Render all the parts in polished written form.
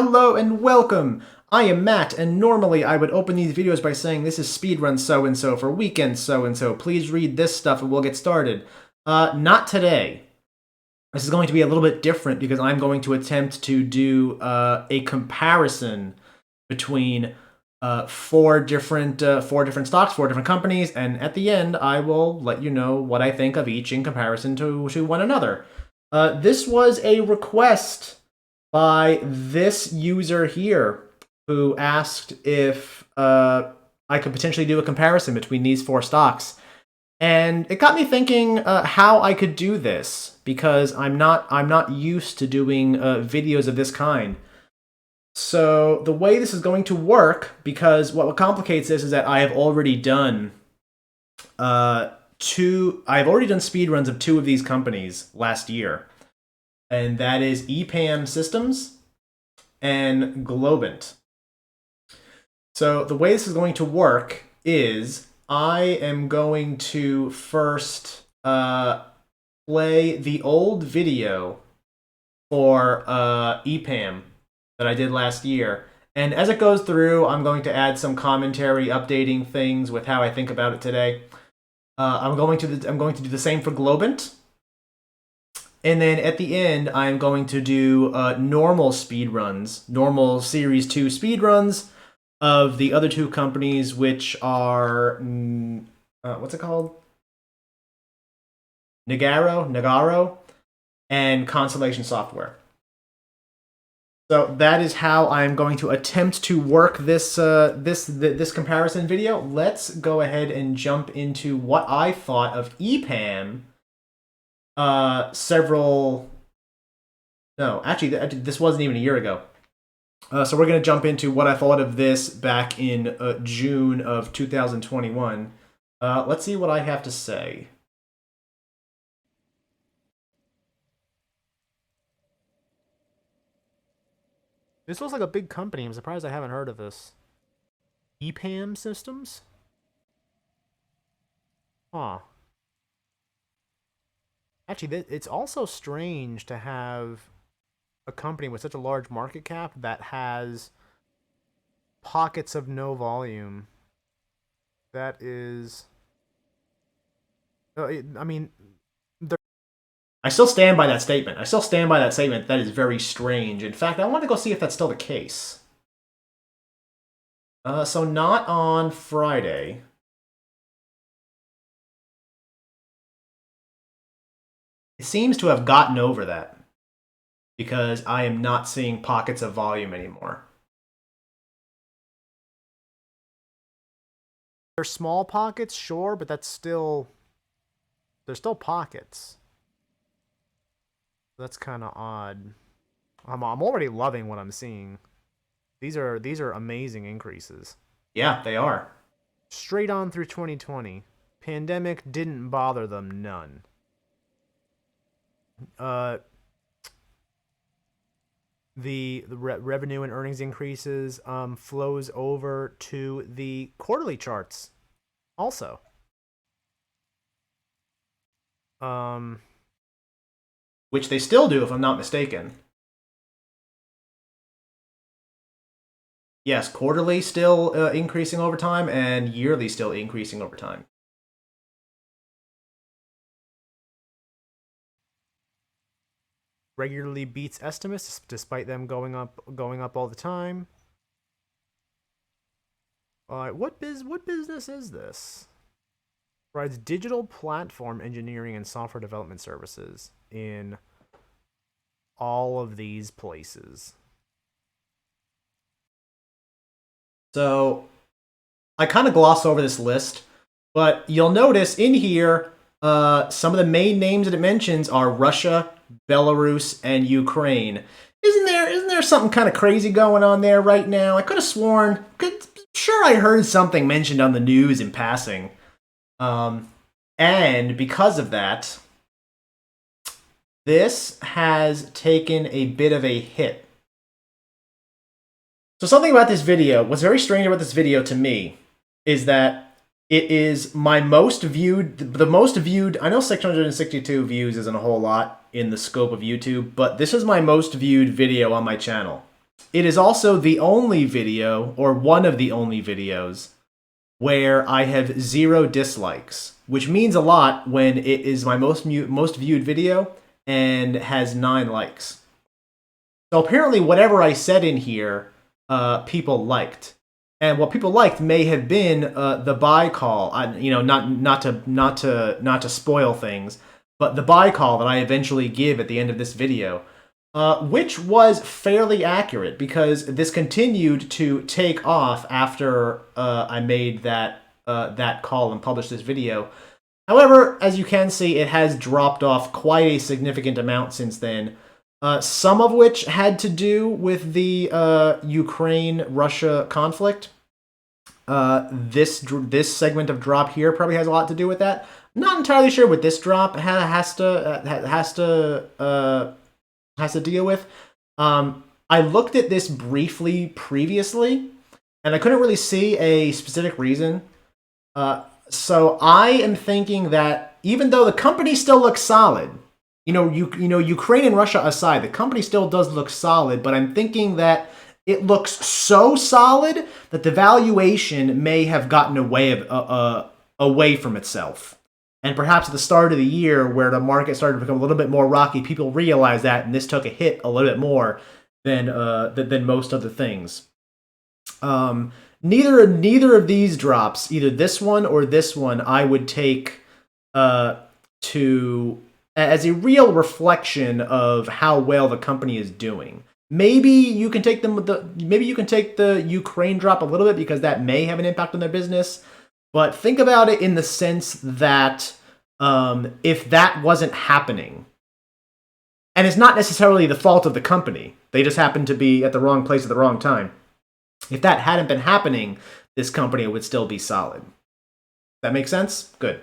Hello and welcome! I am Matt, and normally I would open these videos by saying this is Speedrun so-and-so for weekend so-and-so. Please read this stuff and we'll get started. Not today. This is going to be a little bit different because I'm going to attempt to do a comparison between four different stocks, four different companies, and at the end I will let you know what I think of each in comparison to one another. This was a request by this user here who asked if I could potentially do a comparison between these four stocks. And it got me thinking how I could do this, because I'm not used to doing videos of this kind. So the way this is going to work, because what complicates this is that I have already done speedruns of two of these companies last year. And that is EPAM Systems and Globant. So the way this is going to work is I am going to first play the old video for EPAM that I did last year. And as it goes through, I'm going to add some commentary, updating things with how I think about it today. I'm going to do the same for Globant. And then at the end, I'm going to do normal speedruns, normal Series 2 speedruns of the other two companies, which are, what's it called? Nagarro, and Constellation Software. So that is how I'm going to attempt to work this this comparison video. Let's go ahead and jump into what I thought of EPAM. This wasn't even a year ago. So we're going to jump into what I thought of this back in June of 2021. Let's see what I have to say. This looks like a big company. I'm surprised I haven't heard of this. EPAM Systems? Huh. Actually, it's also strange to have a company with such a large market cap that has pockets of no volume. That is... I mean... I still stand by that statement. That is very strange. In fact, I want to go see if that's still the case. So not on Friday. It seems to have gotten over that, because I am not seeing pockets of volume anymore. They're small pockets, sure, but they're still pockets. That's kind of odd. I'm already loving what I'm seeing. These are amazing increases. Yeah, they are. Straight on through 2020. Pandemic didn't bother them none. The revenue and earnings increases flows over to the quarterly charts also. Which they still do, if I'm not mistaken. Yes, quarterly still increasing over time, and yearly still increasing over time. Regularly beats estimates despite them going up all the time. What business is this? Provides digital platform engineering and software development services in all of these places. So I kind of gloss over this list, but you'll notice in here some of the main names that it mentions are Russia, Belarus, and Ukraine. Isn't there something kind of crazy going on there right now? I could have sworn, sure I heard something mentioned on the news in passing. And because of that, this has taken a bit of a hit. So something about this video, what's very strange about this video to me, is that it is my most viewed, I know 662 views isn't a whole lot in the scope of YouTube, but this is my most viewed video on my channel. It is also the only video, or one of the only videos, where I have 0 dislikes, which means a lot when it is my most viewed video and has 9 likes. So apparently, whatever I said in here, people liked, and what people liked may have been the buy call. Not to spoil things, but the buy call that I eventually give at the end of this video, which was fairly accurate because this continued to take off after I made that call and published this video. However, as you can see, it has dropped off quite a significant amount since then. Some of which had to do with the Ukraine-Russia conflict. This segment of drop here probably has a lot to do with that. Not entirely sure what this drop has to deal with. I looked at this briefly previously, and I couldn't really see a specific reason. So I am thinking that even though the company still looks solid, Ukraine and Russia aside, the company still does look solid, but I'm thinking that it looks so solid that the valuation may have gotten away from itself. And perhaps at the start of the year, where the market started to become a little bit more rocky, people realized that, and this took a hit a little bit more than most other things. Neither of these drops, either this one or this one, I would take as a real reflection of how well the company is doing. Maybe you can take the Ukraine drop a little bit because that may have an impact on their business. But think about it in the sense that if that wasn't happening, and it's not necessarily the fault of the company, they just happened to be at the wrong place at the wrong time. If that hadn't been happening, this company would still be solid. That makes sense? Good.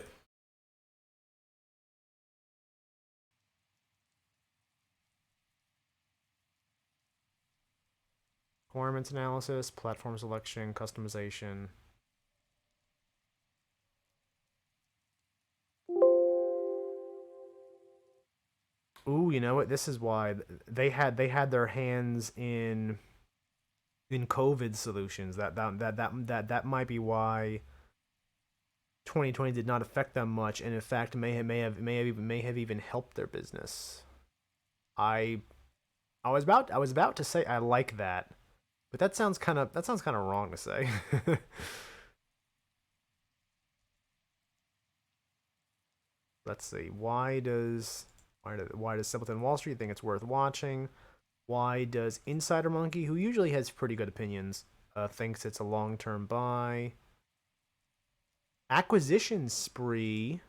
Requirements analysis, platform selection, customization. Ooh, you know what? This is why they had their hands in COVID solutions. That might be why 2020 did not affect them much, and in fact may have even helped their business. I was about to say I like that, but that sounds kind of wrong to say. Let's see. Why does Simpleton Wall Street think it's worth watching? Why does Insider Monkey, who usually has pretty good opinions, thinks it's a long-term buy? Acquisition spree.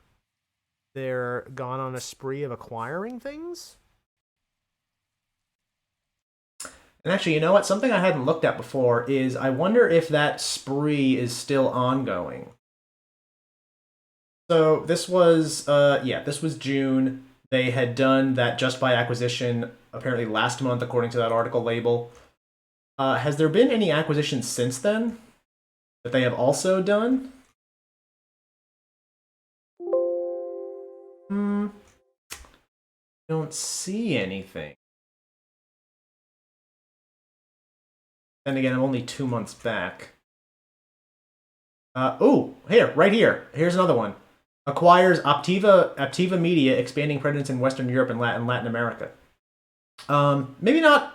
They're gone on a spree of acquiring things? And actually, you know what? Something I hadn't looked at before is I wonder if that spree is still ongoing. So this was June. They had done that just by acquisition apparently last month, according to that article label. Has there been any acquisitions since then that they have also done? Don't see anything. Then again, I'm only 2 months back. Right here. Here's another one. Acquires Optiva Media, expanding presence in Western Europe and Latin America. Maybe not.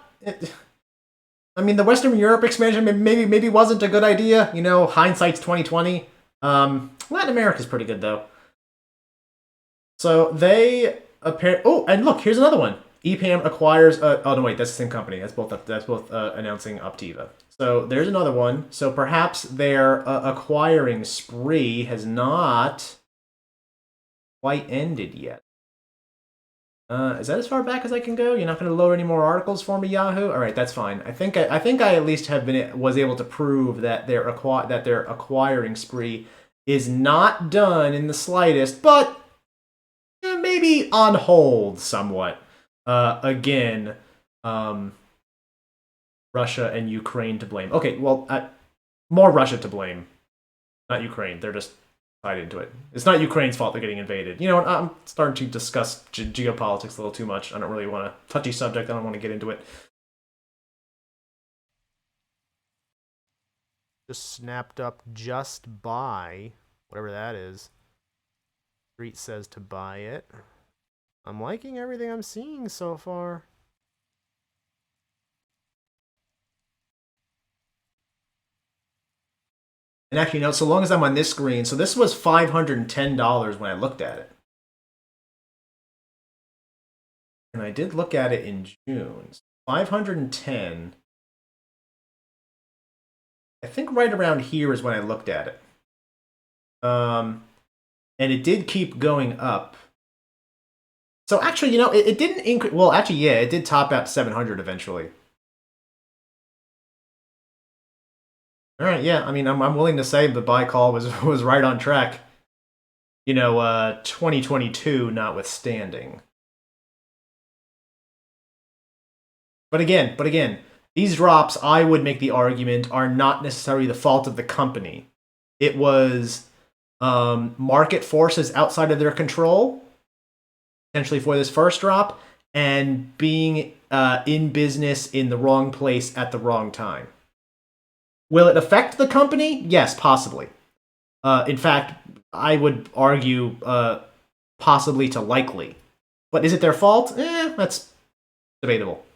I mean, the Western Europe expansion maybe wasn't a good idea. Hindsight's 2020. Latin America's pretty good though. So they and look, here's another one. EPAM acquires. Oh no, wait, that's the same company. That's both announcing Optiva. So there's another one. So perhaps their acquiring spree has not quite ended yet. Is that as far back as I can go? You're not going to load any more articles for me, Yahoo? All right, that's fine. I think I at least was able to prove that their acquiring spree is not done in the slightest, but maybe on hold somewhat. Again, Russia and Ukraine to blame. Okay, well, more Russia to blame, not Ukraine. They're just tied into it. It's not Ukraine's fault they're getting invaded. You know what? I'm starting to discuss geopolitics a little too much. I don't really want to touchy subject. I don't want to get into it. Just snapped up just buy, whatever that is. Street says to buy it. I'm liking everything I'm seeing so far. And actually, no, so long as I'm on this screen, so this was $510 when I looked at it. And I did look at it in June. 510. I think right around here is when I looked at it. And it did keep going up. So actually, it didn't increase. Well, actually, yeah, it did top out 700 eventually. All right, yeah. I mean, I'm willing to say the buy call was right on track. 2022 notwithstanding. But again, these drops, I would make the argument, are not necessarily the fault of the company. It was market forces outside of their control, potentially for this first drop, and being in business in the wrong place at the wrong time. Will it affect the company? Yes, possibly. In fact, I would argue possibly to likely. But is it their fault? That's debatable.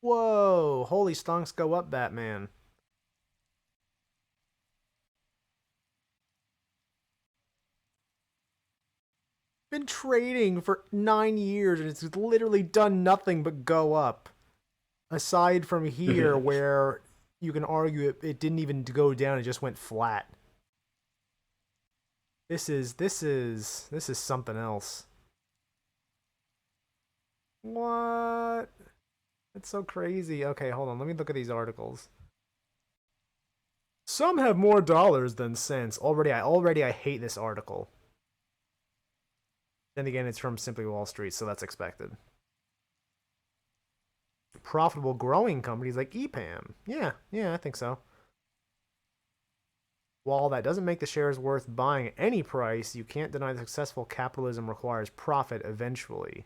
Whoa! Holy stonks go up, Batman. Been trading for 9 years and it's literally done nothing but go up. Aside from here where you can argue it didn't even go down, it just went flat. This is something else. What? That's so crazy. Okay, hold on. Let me look at these articles. Some have more dollars than cents. Already I hate this article. Then again, it's from Simply Wall Street, so that's expected. Profitable growing companies like EPAM. Yeah, I think so. While that doesn't make the shares worth buying at any price, you can't deny that successful capitalism requires profit eventually.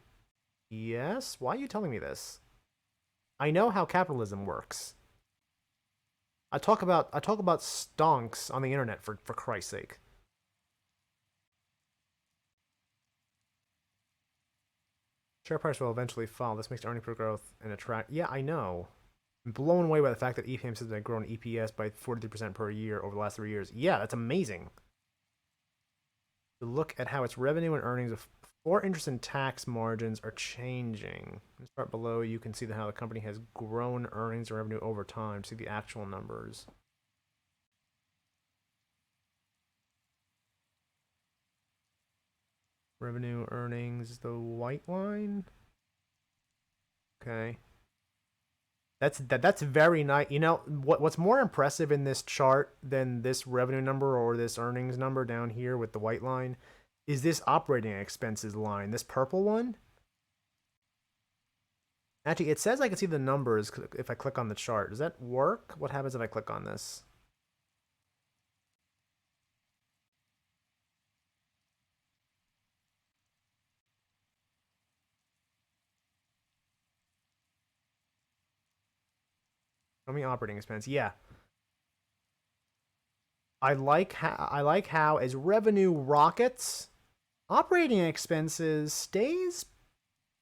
Yes? Why are you telling me this? I know how capitalism works. I talk about stonks on the internet for Christ's sake. Share price will eventually fall. This makes earning per growth and attract. Yeah, I know. I'm blown away by the fact that EPAM says they've grown EPS by 43% per year over the last 3 years. Yeah, that's amazing. To look at how its revenue and earnings before interest and tax margins are changing. In the chart below, you can see how the company has grown earnings and revenue over time. See the actual numbers. Revenue, earnings, the white line. Okay. That's very nice. What's more impressive in this chart than this revenue number or this earnings number down here with the white line is this operating expenses line, this purple one. Actually, it says I can see the numbers if I click on the chart. Does that work? What happens if I click on this? Show me operating expense. Yeah. I like how as revenue rockets, operating expenses stays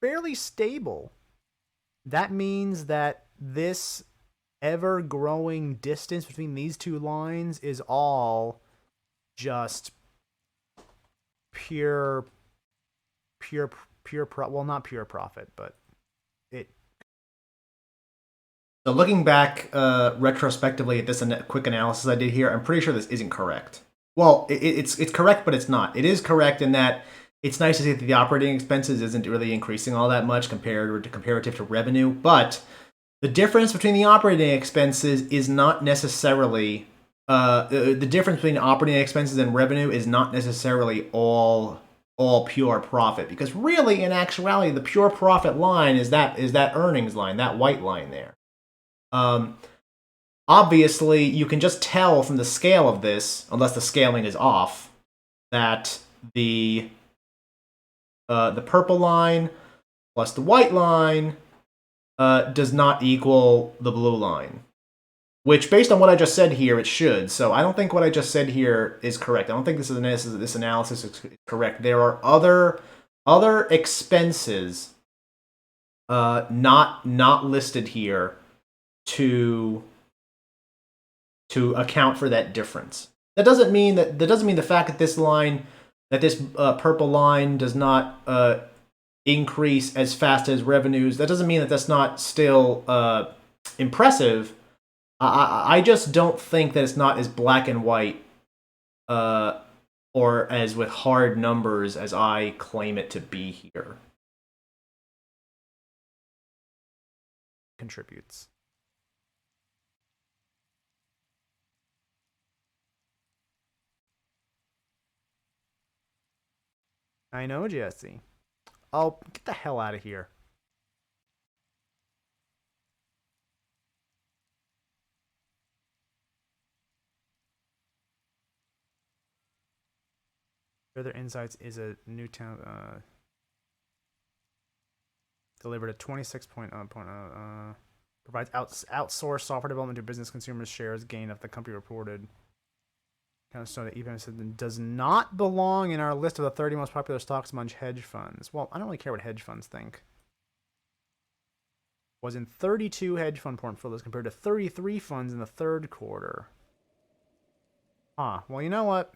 fairly stable. That means that this ever-growing distance between these two lines is all just pure well, not pure profit, but it. So looking back retrospectively at this quick analysis I did here, I'm pretty sure this isn't correct. Well, it's correct, but it's not. It is correct in that it's nice to see that the operating expenses isn't really increasing all that much comparative to revenue, but the difference between the operating expenses is not necessarily the difference between operating expenses and revenue is not necessarily all pure profit, because really in actuality the pure profit line is that earnings line, that white line there. Obviously, you can just tell from the scale of this, unless the scaling is off, that the the purple line plus the white line does not equal the blue line. Which, based on what I just said here, it should. So I don't think what I just said here is correct. I don't think this analysis is correct. There are other expenses not listed here to account for that difference. That doesn't mean the fact that this purple line does not increase as fast as revenues. That doesn't mean that that's not still impressive. I just don't think that it's not as black and white or as with hard numbers as I claim it to be here. Contributes. I know, Jesse. Oh, get the hell out of here. Further Insights is a new town. Delivered a 26.0. Provides outsourced software development to business consumers. Shares gain of the company reported. So the EPAM said does not belong in our list of the 30 most popular stocks among hedge funds. Well, I don't really care what hedge funds think. Was in 32 hedge fund portfolios compared to 33 funds in the third quarter. Huh. Well, you know what?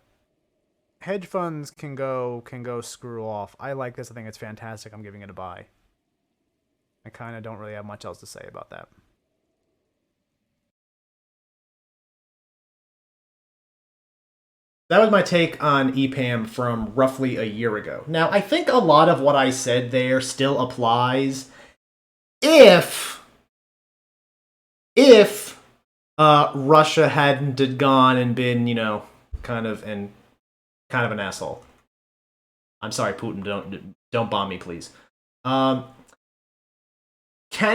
Hedge funds can go screw off. I like this. I think it's fantastic. I'm giving it a buy. I kind of don't really have much else to say about that. That was my take on EPAM from roughly a year ago. Now, I think a lot of what I said there still applies if Russia hadn't gone and been, kind of an asshole. I'm sorry, Putin, don't bomb me, please. Can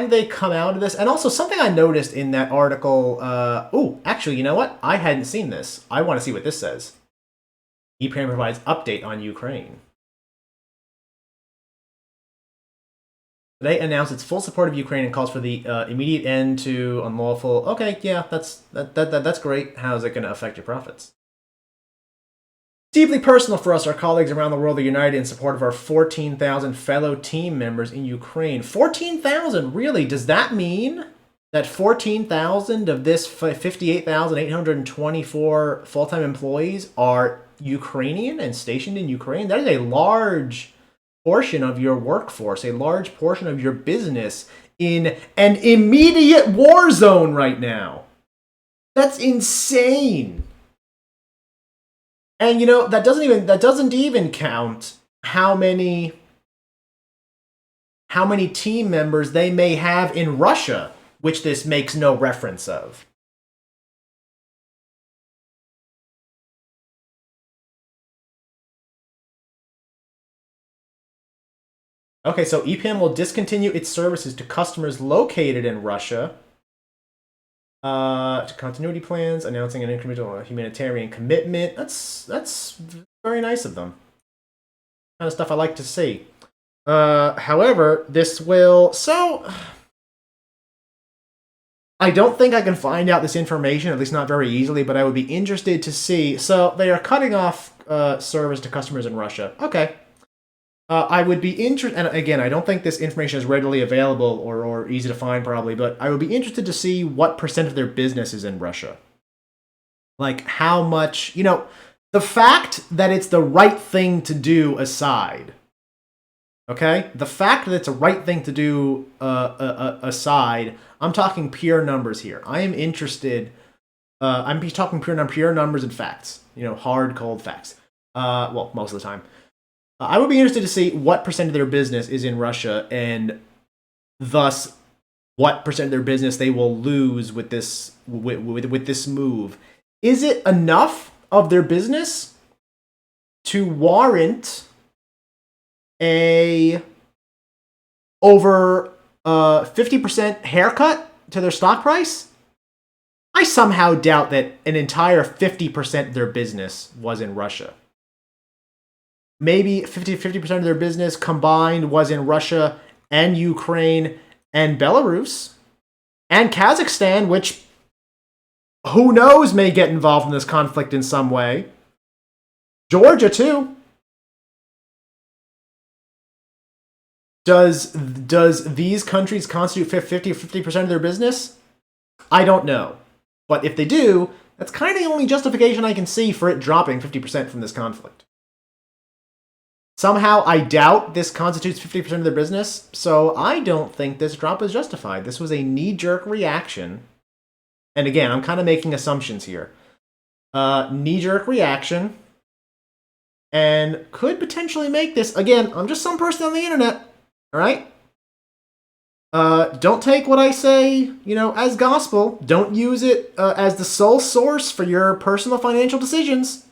they come out of this? And also, something I noticed in that article, actually, you know what? I hadn't seen this. I want to see what this says. EPAM provides update on Ukraine. They announced its full support of Ukraine and calls for the immediate end to unlawful. Okay, yeah, that's great. How is it going to affect your profits? Deeply personal for us, our colleagues around the world are united in support of our 14,000 fellow team members in Ukraine. 14,000, really? Does that mean that 14,000 of this 58,824 full-time employees are Ukrainian and stationed in Ukraine? That is a large portion of your workforce, a large portion of your business in an immediate war zone right now. That's insane. And that doesn't even count how many team members they may have in Russia, which this makes no reference of. Okay, so EPAM will discontinue its services to customers located in Russia. To continuity plans, announcing an incremental humanitarian commitment. That's very nice of them. Kind of stuff I like to see. However, this will... So... I don't think I can find out this information, at least not very easily, but I would be interested to see. So, they are cutting off service to customers in Russia. Okay. I would be interested, and again, I don't think this information is readily available or easy to find probably, but I would be interested to see what percent of their business is in Russia. Like how much, the fact that it's the right thing to do aside, okay? The fact that it's a right thing to do aside, I'm talking pure numbers here. I am interested, I'm talking pure numbers and facts, hard, cold facts. Well, most of the time. I would be interested to see what percent of their business is in Russia, and thus what percent of their business they will lose with this move. Is it enough of their business to warrant a over 50% haircut to their stock price? I somehow doubt that an entire 50% of their business was in Russia. maybe 50% of their business combined was in Russia and Ukraine and Belarus and Kazakhstan, which who knows may get involved in this conflict in some way. Georgia, too. Does these countries constitute 50% of their business? I don't know. But if they do, that's kind of the only justification I can see for it dropping 50% from this conflict. Somehow, I doubt this constitutes 50% of their business, so I don't think this drop is justified. This was a knee-jerk reaction. And again, I'm kind of making assumptions here. Knee-jerk reaction. And could potentially make this, again, I'm just some person on the internet. All right? Don't take what I say, as gospel. Don't use it as the sole source for your personal financial decisions.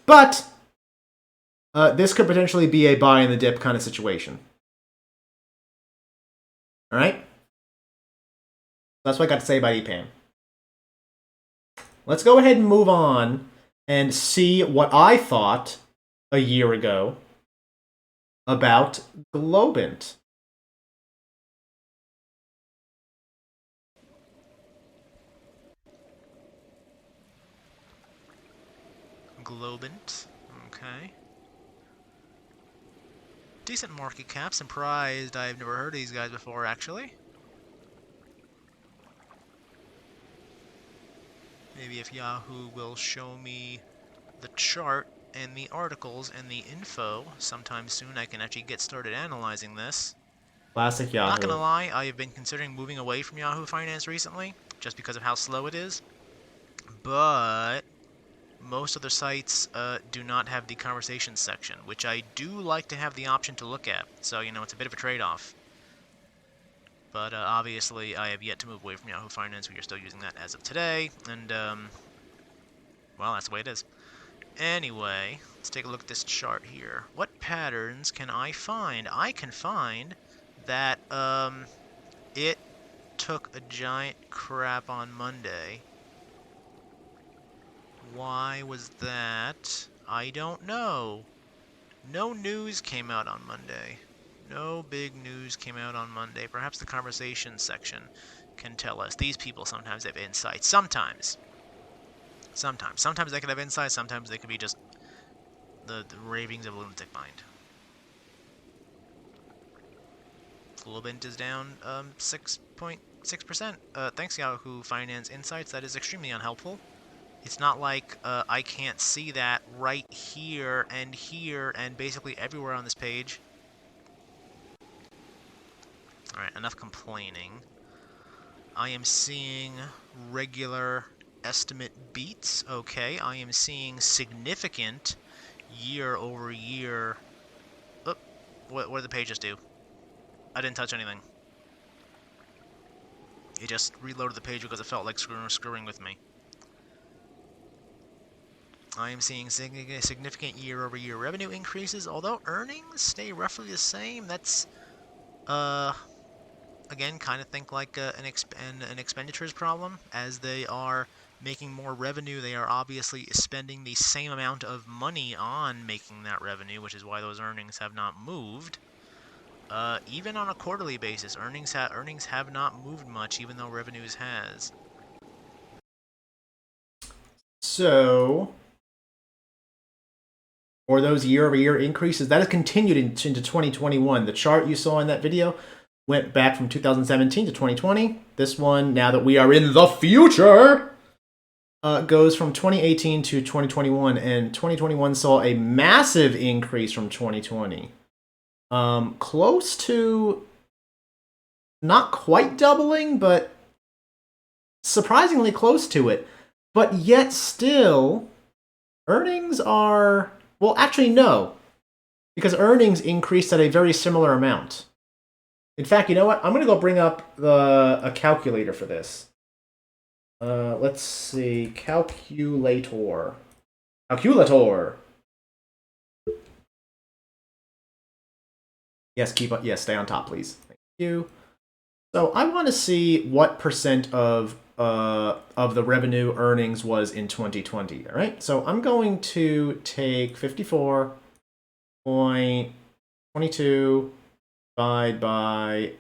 But this could potentially be a buy in the dip kind of situation. All right? That's what I got to say about EPAM. Let's go ahead and move on and see what I thought a year ago about Globant. Globant, okay. Decent market cap, surprised I've never heard of these guys before, actually. Maybe if Yahoo will show me the chart and the articles and the info sometime soon, I can actually get started analyzing this. Classic Yahoo. Not gonna lie, I have been considering moving away from Yahoo Finance recently, just because of how slow it is. But most other sites do not have the conversation section, which I do like to have the option to look at. So, it's a bit of a trade-off. But obviously, I have yet to move away from Yahoo Finance. We are still using that as of today. And, well, that's the way it is. Anyway, let's take a look at this chart here. What patterns can I find? I can find that it took a giant crap on Monday. Why was that? I don't know. No news came out on Monday. No big news came out on Monday. Perhaps the conversation section can tell us. These people sometimes have insights. Sometimes they could have insights. Sometimes they could be just the ravings of a lunatic mind. Globant is down 6.6%. Thanks, Yahoo Finance Insights. That is extremely unhelpful. It's not like I can't see that right here and basically everywhere on this page. Alright, enough complaining. I am seeing regular estimate beats. Okay, I am seeing significant year-over-year... Oh, what did the pages do? I didn't touch anything. It just reloaded the page because it felt like screwing with me. I am seeing significant year-over-year revenue increases, although earnings stay roughly the same. That's, again, kind of think like an expenditures problem. As they are making more revenue, they are obviously spending the same amount of money on making that revenue, which is why those earnings have not moved. Even on a quarterly basis, earnings have not moved much, even though revenues has. So, or those year-over-year increases, that has continued into 2021. The chart you saw in that video went back from 2017 to 2020. This one, now that we are in the future, goes from 2018 to 2021, and 2021 saw a massive increase from 2020. Close to, not quite doubling, but surprisingly close to it. But yet still, earnings are... Well, actually, no. Because earnings increased at a very similar amount. In fact, you know what? I'm going to go bring up a calculator for this. Let's see. Calculator. Yes, stay on top, please. Thank you. So I want to see what percent of the revenue earnings was in 2020. All right. So I'm going to take 54 6.22 divided by,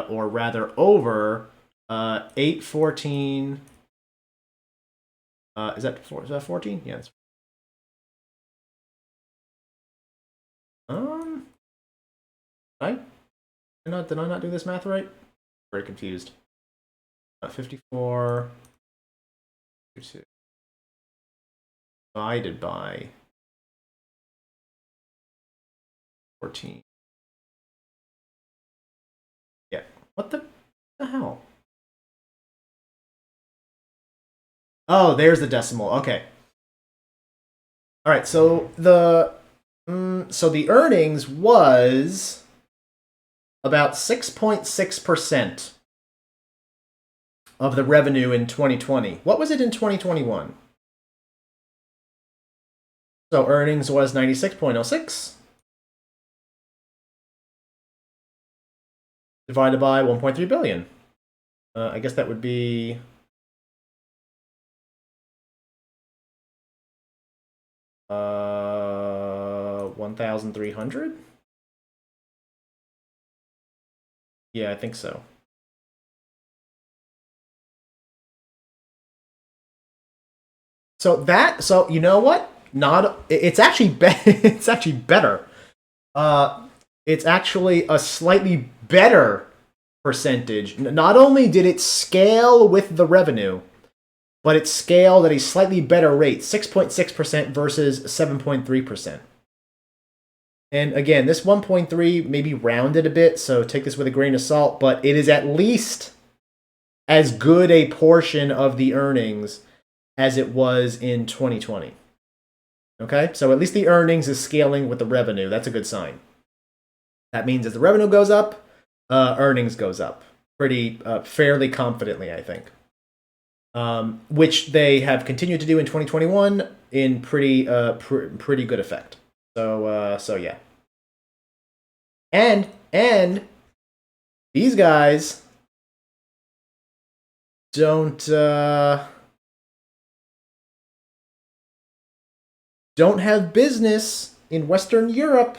or rather over, 814. Is that 14? Yeah. Right? Did I not do this math right? Very confused. 54 divided by 14. Yeah. What the hell? Oh, there's the decimal. Okay. All right. So the earnings was about 6.6% of the revenue in 2020. What was it in 2021? So earnings was 96.06 divided by 1.3 billion. I guess that would be 1,300. Yeah, I think so. So you know what? It's actually it's actually better. It's actually a slightly better percentage. Not only did it scale with the revenue, but it scaled at a slightly better rate, 6.6% versus 7.3%. And again, this 1.3 maybe rounded a bit, so take this with a grain of salt, but it is at least as good a portion of the earnings as it was in 2020. Okay, so at least the earnings is scaling with the revenue. That's a good sign. That means as the revenue goes up, earnings goes up pretty fairly confidently, I think. Which they have continued to do in 2021 in pretty good effect. So yeah. And these guys don't have business in Western Europe.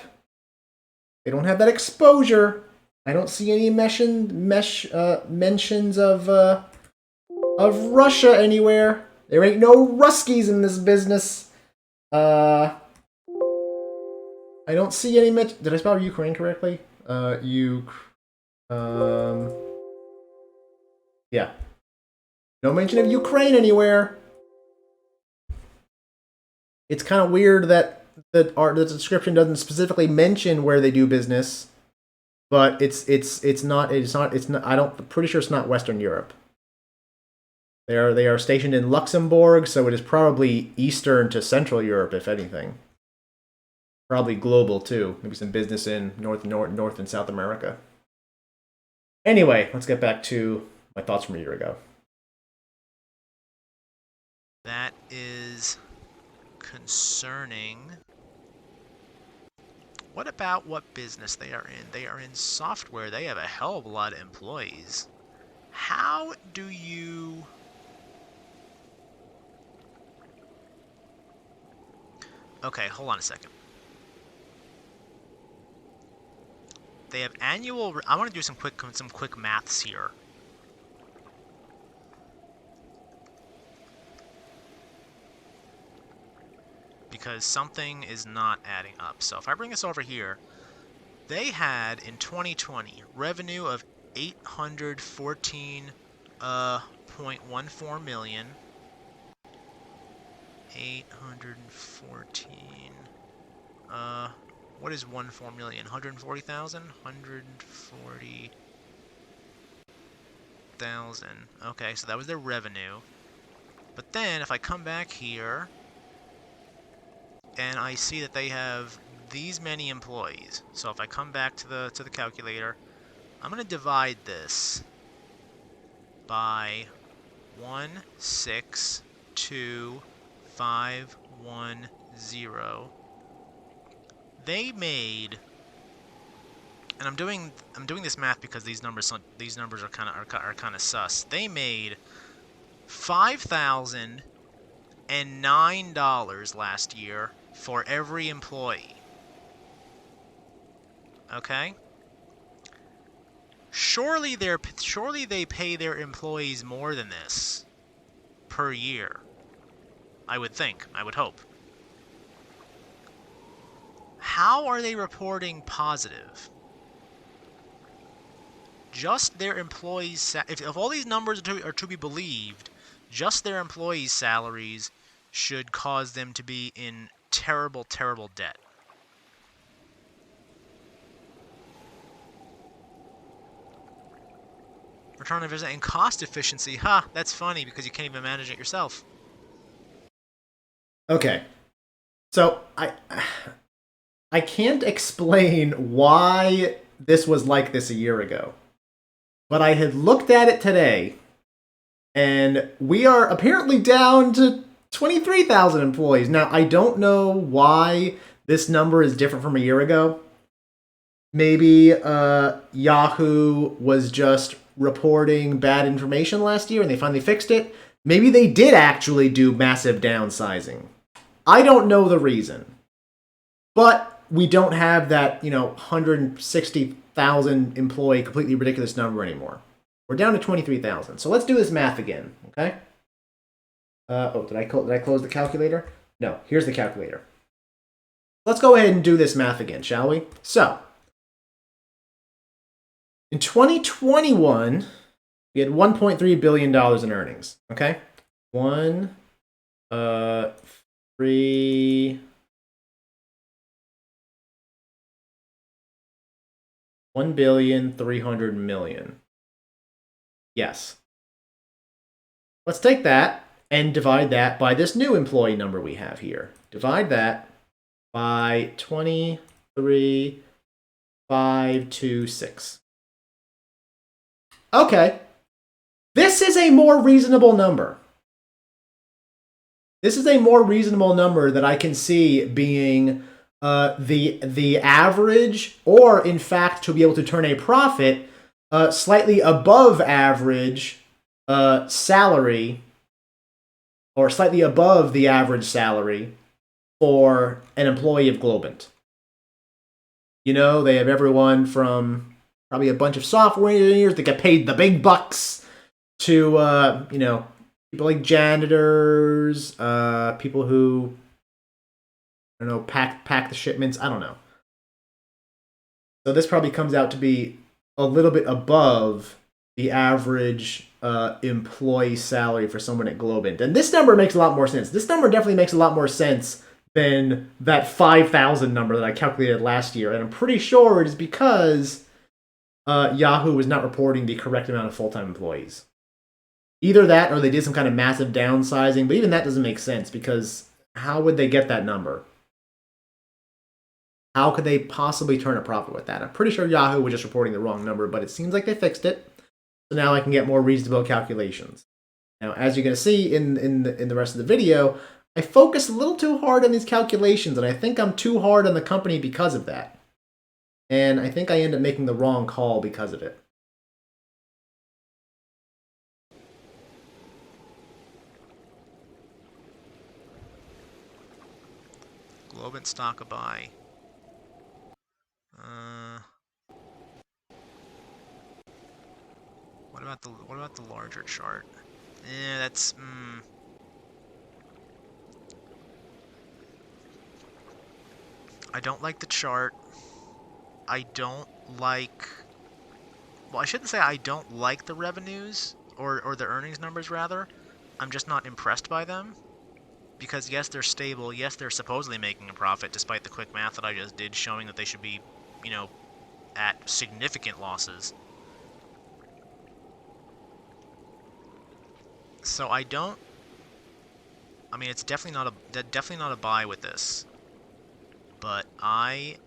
They don't have that exposure. I don't see any mentions of Russia anywhere. There ain't no Ruskies in this business. I don't see any Did I spell Ukraine correctly? Yeah. No mention of Ukraine anywhere. It's kind of weird that the description doesn't specifically mention where they do business, but it's not I'm pretty sure it's not Western Europe. They are stationed in Luxembourg, so it is probably Eastern to Central Europe, if anything. Probably global too. Maybe some business in North and South America. Anyway, let's get back to my thoughts from a year ago. That is concerning. What about what business they are in? They are in software. They have a hell of a lot of employees. How do you... Okay, hold on a second. They have annual... I want to do some quick maths here. Because something is not adding up. So if I bring this over here, they had in 2020 revenue of 814.14 million. 814. What is 14 million? 140,000? 140,000. Okay, so that was their revenue. But then if I come back here and I see that they have these many employees. So if I come back to the calculator, I'm going to divide this by 162,510. They made, and I'm doing this math because these numbers are kind of sus. They made $5,009 last year for every employee. Okay? Surely they pay their employees more than this per year. I would think. I would hope. How are they reporting positive? Just their employees, if all these numbers are to be believed, just their employees' salaries should cause them to be in terrible, terrible debt. Return on investment and cost efficiency. That's funny because you can't even manage it yourself. Okay. So I can't explain why this was like this a year ago. But I had looked at it today, and we are apparently down to 23,000 employees. Now, I don't know why this number is different from a year ago. Maybe Yahoo was just reporting bad information last year and they finally fixed it. Maybe they did actually do massive downsizing. I don't know the reason. But we don't have that, 160,000 employee completely ridiculous number anymore. We're down to 23,000. So let's do this math again, okay? Did I close the calculator? No, here's the calculator. Let's go ahead and do this math again, shall we? So, in 2021, we had $1.3 billion in earnings, okay? 1,300,000,000. Yes. Let's take that and divide that by this new employee number we have here. Divide that by 23,526. Okay. This is a more reasonable number. This is a more reasonable number that I can see being the average, or in fact, to be able to turn a profit, slightly above average salary, or slightly above the average salary for an employee of Globant. They have everyone from probably a bunch of software engineers that get paid the big bucks to, people like janitors, people who, I don't know, pack the shipments. I don't know. So this probably comes out to be a little bit above the average employee salary for someone at Globant. And this number makes a lot more sense. This number definitely makes a lot more sense than that 5,000 number that I calculated last year. And I'm pretty sure it is because Yahoo was not reporting the correct amount of full-time employees. Either that or they did some kind of massive downsizing, but even that doesn't make sense because how would they get that number? How could they possibly turn a profit with that? I'm pretty sure Yahoo was just reporting the wrong number, but it seems like they fixed it. So now I can get more reasonable calculations. Now, as you're going to see in the rest of the video, I focus a little too hard on these calculations, and I think I'm too hard on the company because of that. And I think I end up making the wrong call because of it. Globant stock a buy. What about the larger chart? That's I don't like the chart. I don't like. Well, I shouldn't say I don't like the revenues or the earnings numbers rather. I'm just not impressed by them. Because yes, they're stable. Yes, they're supposedly making a profit, despite the quick math that I just did, showing that they should be, at significant losses. So I don't. I mean, it's definitely not a buy with this. But do I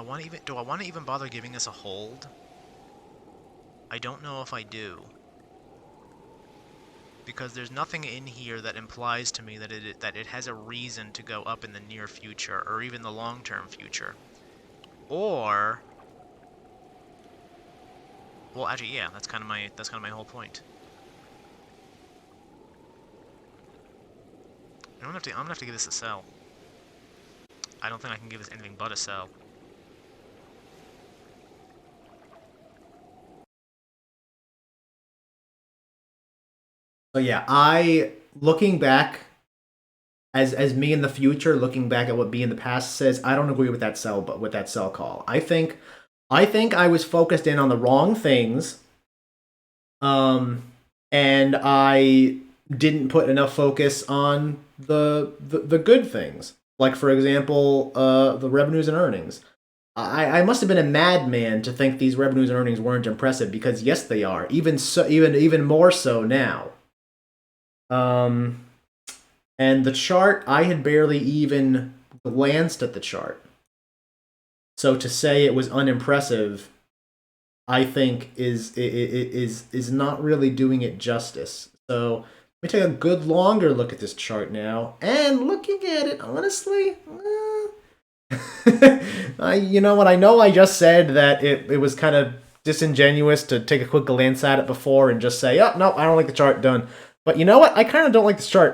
want to even bother giving this a hold? I don't know if I do. Because there's nothing in here that implies to me that it has a reason to go up in the near future or even the long-term future. Or, well, actually, yeah, that's kind of my whole point. I'm gonna have to give this a sell. I don't think I can give this anything but a sell. So yeah, looking back, as me in the future, looking back at what B in the past says, I don't agree with that sell, but with that sell call. I think I was focused in on the wrong things, and I didn't put enough focus on the good things. Like for example, the revenues and earnings. I must have been a madman to think these revenues and earnings weren't impressive, because yes, they are. Even more so now. And the chart, I had barely even glanced at the chart. So to say it was unimpressive, I think is not really doing it justice. So let me take a good longer look at this chart now. And looking at it, honestly, you know what? I know I just said that it was kind of disingenuous to take a quick glance at it before and just say, oh, no, I don't like the chart, done. But you know what? I kind of don't like this chart.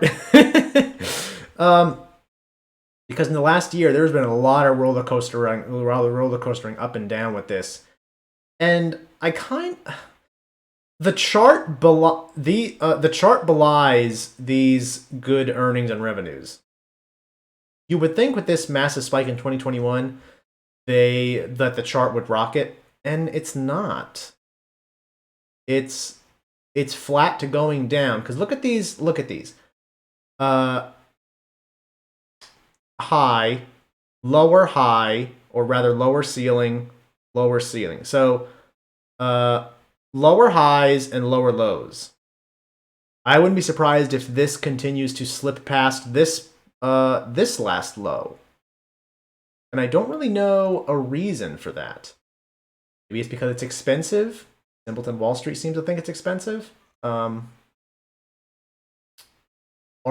Because in the last year, there's been a lot of roller coastering up and down with this. And the chart belies these good earnings and revenues. You would think with this massive spike in 2021, that the chart would rocket, and it's not. It's flat to going down, because look at these. High, lower high, or rather lower ceiling, lower ceiling. So lower highs and lower lows. I wouldn't be surprised if this continues to slip past this last low. And I don't really know a reason for that. Maybe it's because it's expensive. Simpleton Wall Street seems to think it's expensive. Or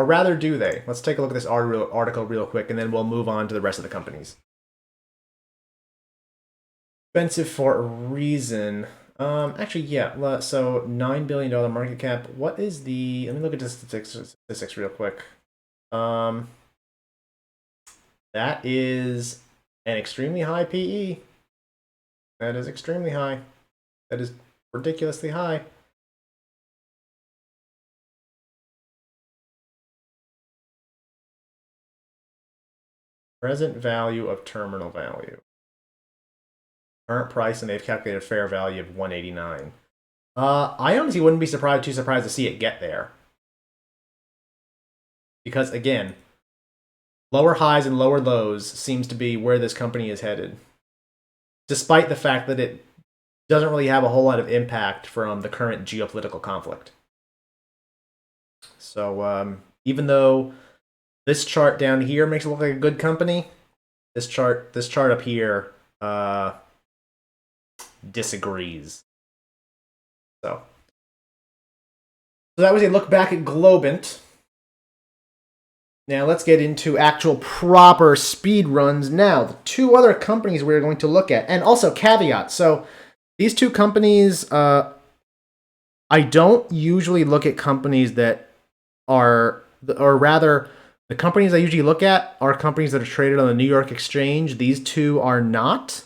rather, do they? Let's take a look at this article real quick, and then we'll move on to the rest of the companies. Expensive for a reason. Actually, yeah. So $9 billion market cap. What is the? Let me look at the statistics real quick. That is an extremely high PE. That is extremely high. That is ridiculously high. Present value of terminal value. Current price, and they've calculated a fair value of 189. I honestly wouldn't be too surprised to see it get there. Because again, lower highs and lower lows seems to be where this company is headed. Despite the fact that it doesn't really have a whole lot of impact from the current geopolitical conflict. So even though this chart down here makes it look like a good company, this chart up here disagrees. So that was a look back at Globant. Now let's get into actual proper speed runs now. The two other companies we're going to look at, and also caveat. So these two companies, I don't usually look at companies that are, or rather, the companies I usually look at are companies that are traded on the New York Exchange. These two are not.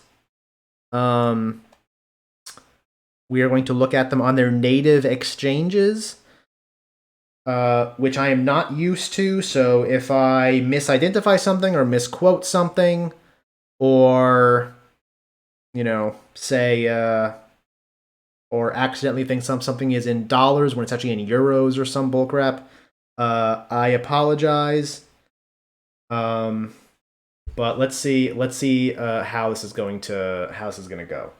We are going to look at them on their native exchanges, which I am not used to. So if I misidentify something or misquote something, or, you know, say, or accidentally think something is in dollars when it's actually in euros or some bullcrap, I apologize. But let's see how this is going to go.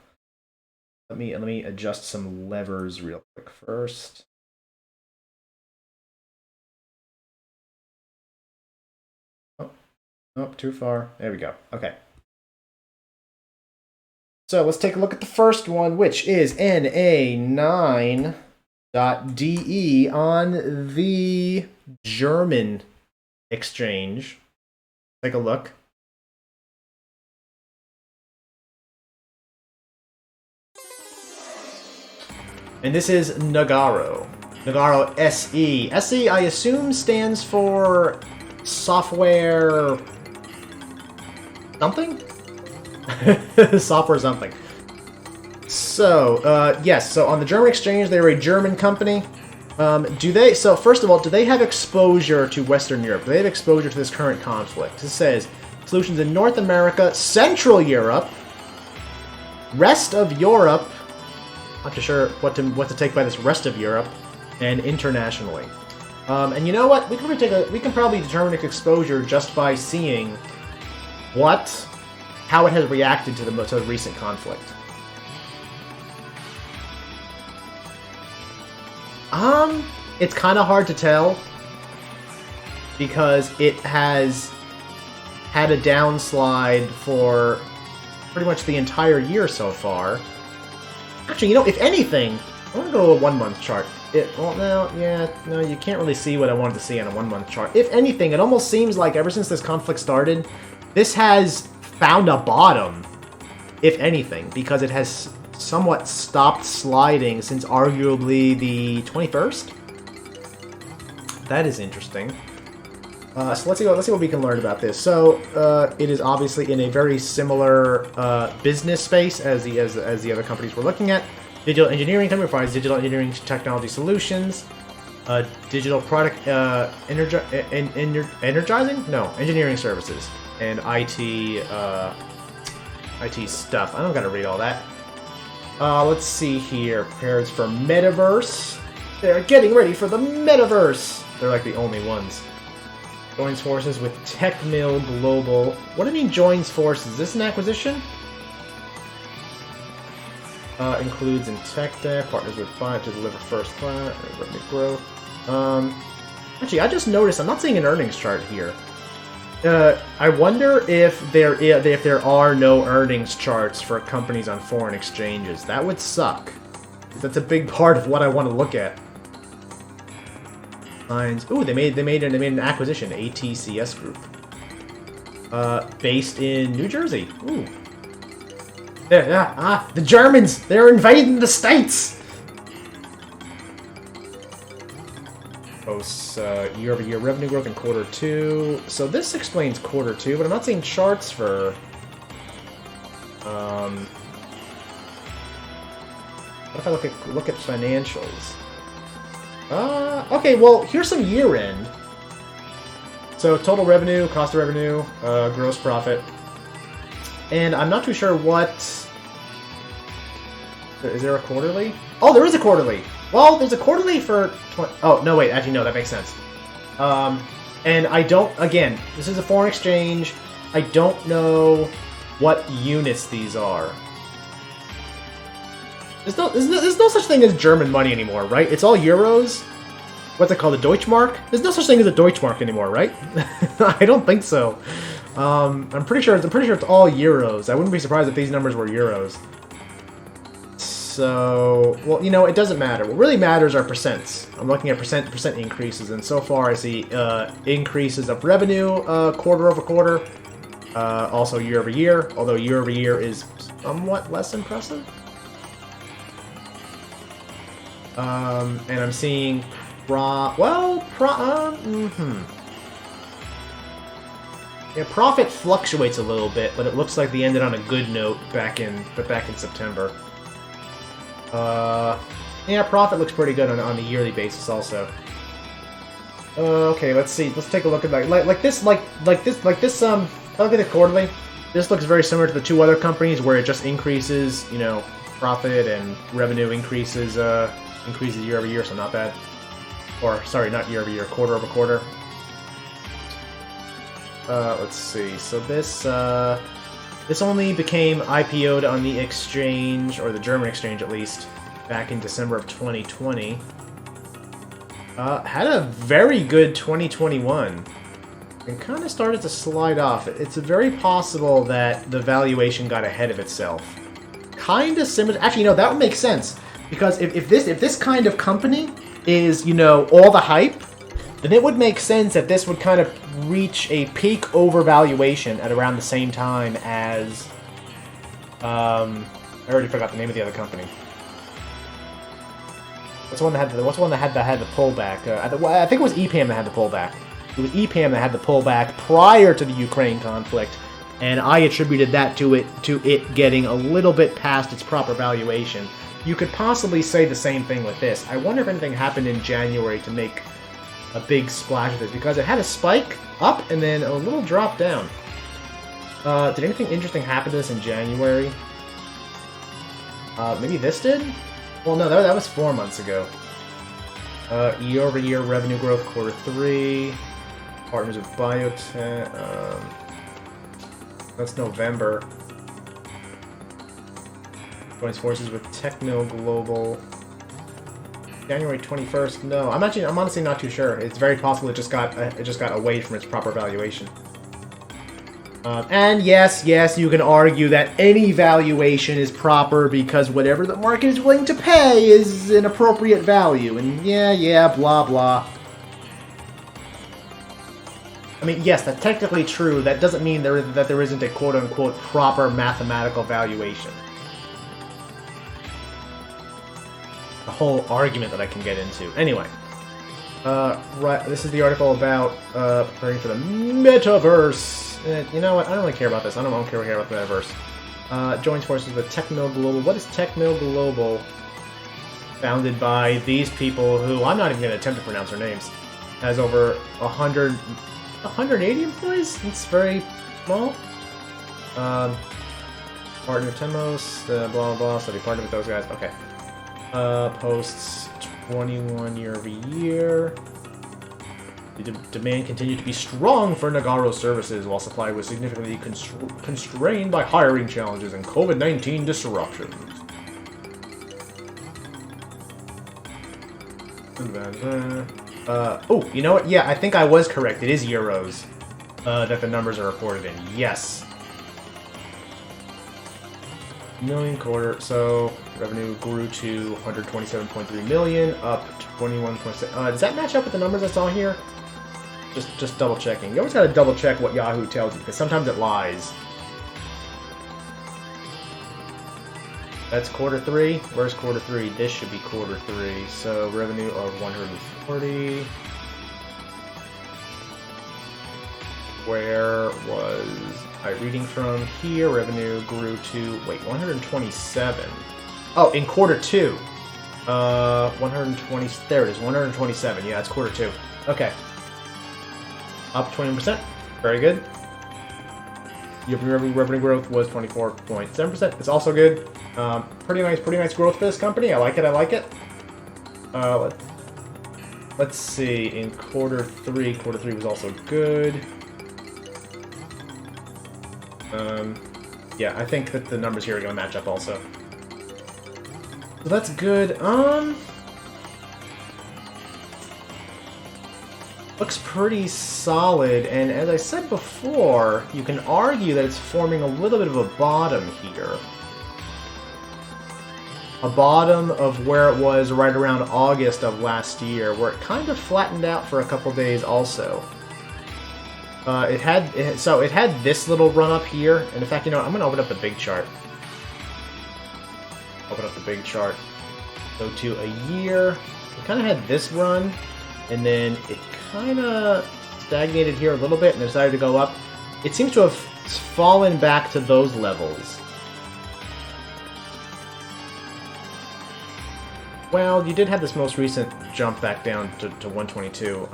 Let me adjust some levers real quick first. Oh, too far. There we go. Okay. So let's take a look at the first one, which is NA9.de on the German exchange. Take a look. And this is Nagarro. Nagarro SE. SE, I assume, stands for software something? Software something. So, yes, so on the German exchange, they're a German company. Do they? So first of all, do they have exposure to Western Europe? Do they have exposure to this current conflict? It says solutions in North America, Central Europe, rest of Europe. Not too sure what to take by this rest of Europe, and internationally. And you know what? We can probably determine its exposure just by seeing how it has reacted to the recent conflict. It's kind of hard to tell because it has had a downslide for pretty much the entire year so far. Actually, you know, if anything, I want to go to a 1 month chart. No, you can't really see what I wanted to see on a 1 month chart. If anything, it almost seems like ever since this conflict started, this has found a bottom, if anything, because it has somewhat stopped sliding since arguably the 21st. That is interesting. So let's see what we can learn about this. So it is obviously in a very similar business space as the other companies we're looking at. Digital engineering company provides digital engineering technology solutions, digital product engineering services, and IT stuff. I don't gotta read all that. Let's see here. Prepares for metaverse. They're getting ready for the metaverse. They're like the only ones. Joins forces with TechMill Global. What do you mean joins forces? Is this an acquisition? Includes in tech debt, partners with Bot to deliver first class, revenue growth. Actually, I just noticed I'm not seeing an earnings chart here. I wonder if there are no earnings charts for companies on foreign exchanges. That would suck. That's a big part of what I want to look at. Ooh, they made an acquisition, ATCS Group, based in New Jersey. Ooh, the Germans, they're invading the States. Posts year-over-year revenue growth in quarter 2. So this explains quarter 2, but I'm not seeing charts for. What if I look at financials? Okay, well, here's some year-end. So total revenue, cost of revenue, gross profit. And I'm not too sure what... Is there a quarterly? Oh, there is a quarterly! Well, there's a quarterly for... Oh, no, wait, actually, no, that makes sense. And I don't... Again, this is a foreign exchange. I don't know what units these are. There's no such thing as German money anymore, right? It's all euros. What's it called? The Deutschmark? There's no such thing as a Deutschmark anymore, right? I don't think so. I'm pretty sure it's all euros. I wouldn't be surprised if these numbers were euros. So, well, you know, it doesn't matter. What really matters are percents. I'm looking at percent increases, and so far I see increases of revenue quarter over quarter, also year over year. Although year over year is somewhat less impressive. And I'm seeing yeah, profit fluctuates a little bit, but it looks like they ended on a good note back in September. Yeah, profit looks pretty good on a yearly basis also. Okay, let's see. Let's take a look at that. Like this. I look at the quarterly. This looks very similar to the two other companies where it just increases, you know, profit and revenue increases year over year, so not bad. Or, sorry, not year over year, quarter over quarter. Let's see. So this only became IPO'd on the exchange, or the German exchange at least, back in December of 2020. Had a very good 2021. And kind of started to slide off. It's very possible that the valuation got ahead of itself. Kind of similar. Actually, no, that would make sense. Because if this kind of company is, you know, all the hype, then it would make sense that this would kind of reach a peak overvaluation at around the same time as... I already forgot the name of the other company. What's the one that had the pullback? I think it was EPAM that had the pullback. It was EPAM that had the pullback prior to the Ukraine conflict, and I attributed that to it getting a little bit past its proper valuation. you could possibly say the same thing with this. I wonder if anything happened in January to make a big splash of this, because it had a spike up and then a little drop down. Did anything interesting happen to this in January? Maybe this did? Well, no, that was 4 months ago. Year-over-year revenue growth, quarter 3. Partners with biotech. That's November. Joins forces with Techno Global. January 21st. No, I'm honestly not too sure. It's very possible it just got away from its proper valuation. And yes, you can argue that any valuation is proper because whatever the market is willing to pay is an appropriate value. And yeah, blah, blah. I mean, yes, that's technically true. That doesn't mean that there isn't a quote-unquote proper mathematical valuation. A whole argument that I can get into. Anyway. Right, this is the article about preparing for the metaverse. You know what? I don't really care about this. I don't care about the metaverse. Joins forces with Techno Global. What is Techno Global? Founded by these people who I'm not even going to attempt to pronounce their names. Has over 180 employees. It's very small. Partner of Temos. Blah blah blah. So they partnered with those guys. Okay. Posts 21 year-over-year. The demand continued to be strong for Nagarro services, while supply was significantly constrained by hiring challenges and COVID-19 disruptions. Oh, you know what? Yeah, I think I was correct. It is euros that the numbers are reported in. Yes. Million quarter, so revenue grew to 127.3 million, up 21.6. Does that match up with the numbers I saw here? Just double checking. You always gotta double check what Yahoo tells you, because sometimes it lies. That's quarter 3. Where's quarter 3? This should be quarter 3. So revenue of 140. Where was I reading from here? Revenue grew to 127. Oh, in quarter 2. 120. There it is. 127. Yeah, it's quarter 2. Okay. Up 20%. Very good. Your revenue growth was 24.7%. It's also good. Pretty nice growth for this company. I like it. Let's see. In quarter 3 was also good. Yeah, I think that the numbers here are going to match up also. So that's good. Looks pretty solid, and as I said before, you can argue that it's forming a little bit of a bottom here. A bottom of where it was right around August of last year, where it kind of flattened out for a couple days also. It had this little run up here, and in fact, you know what, I'm going to open up the big chart. Open up the big chart. Go to a year. It kind of had this run, and then it kind of stagnated here a little bit and decided to go up. It seems to have fallen back to those levels. Well, you did have this most recent jump back down to 122.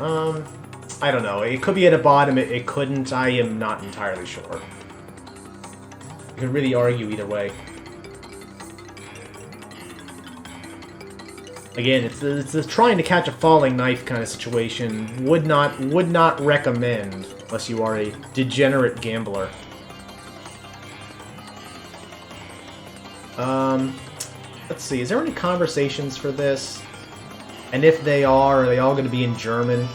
I don't know. It could be at a bottom. It couldn't. I am not entirely sure. You could really argue either way. Again, it's a trying to catch a falling knife kind of situation. Would not recommend unless you are a degenerate gambler. Let's see. Is there any conversations for this? And if they are they all going to be in German?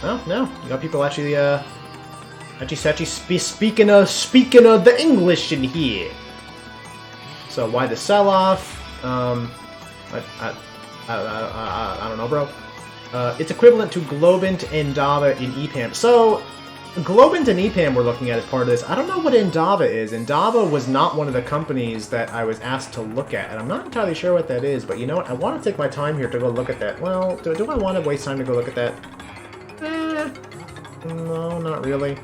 Oh, no. You got people actually speaking of the English in here. So why the sell-off? I don't know, bro. It's equivalent to Globant, Endava, and EPAM. So Globant and EPAM we're looking at as part of this. I don't know what Endava is. Endava was not one of the companies that I was asked to look at, and I'm not entirely sure what that is. But you know what? I want to take my time here to go look at that. Well, do I want to waste time to go look at that? No, not really.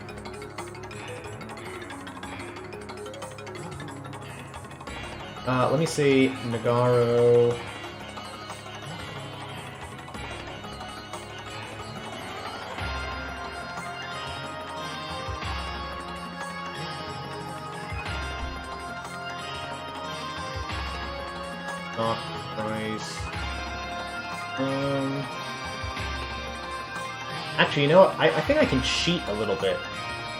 Let me see. Nagarro. Stock price. Actually, you know what? I think I can cheat a little bit.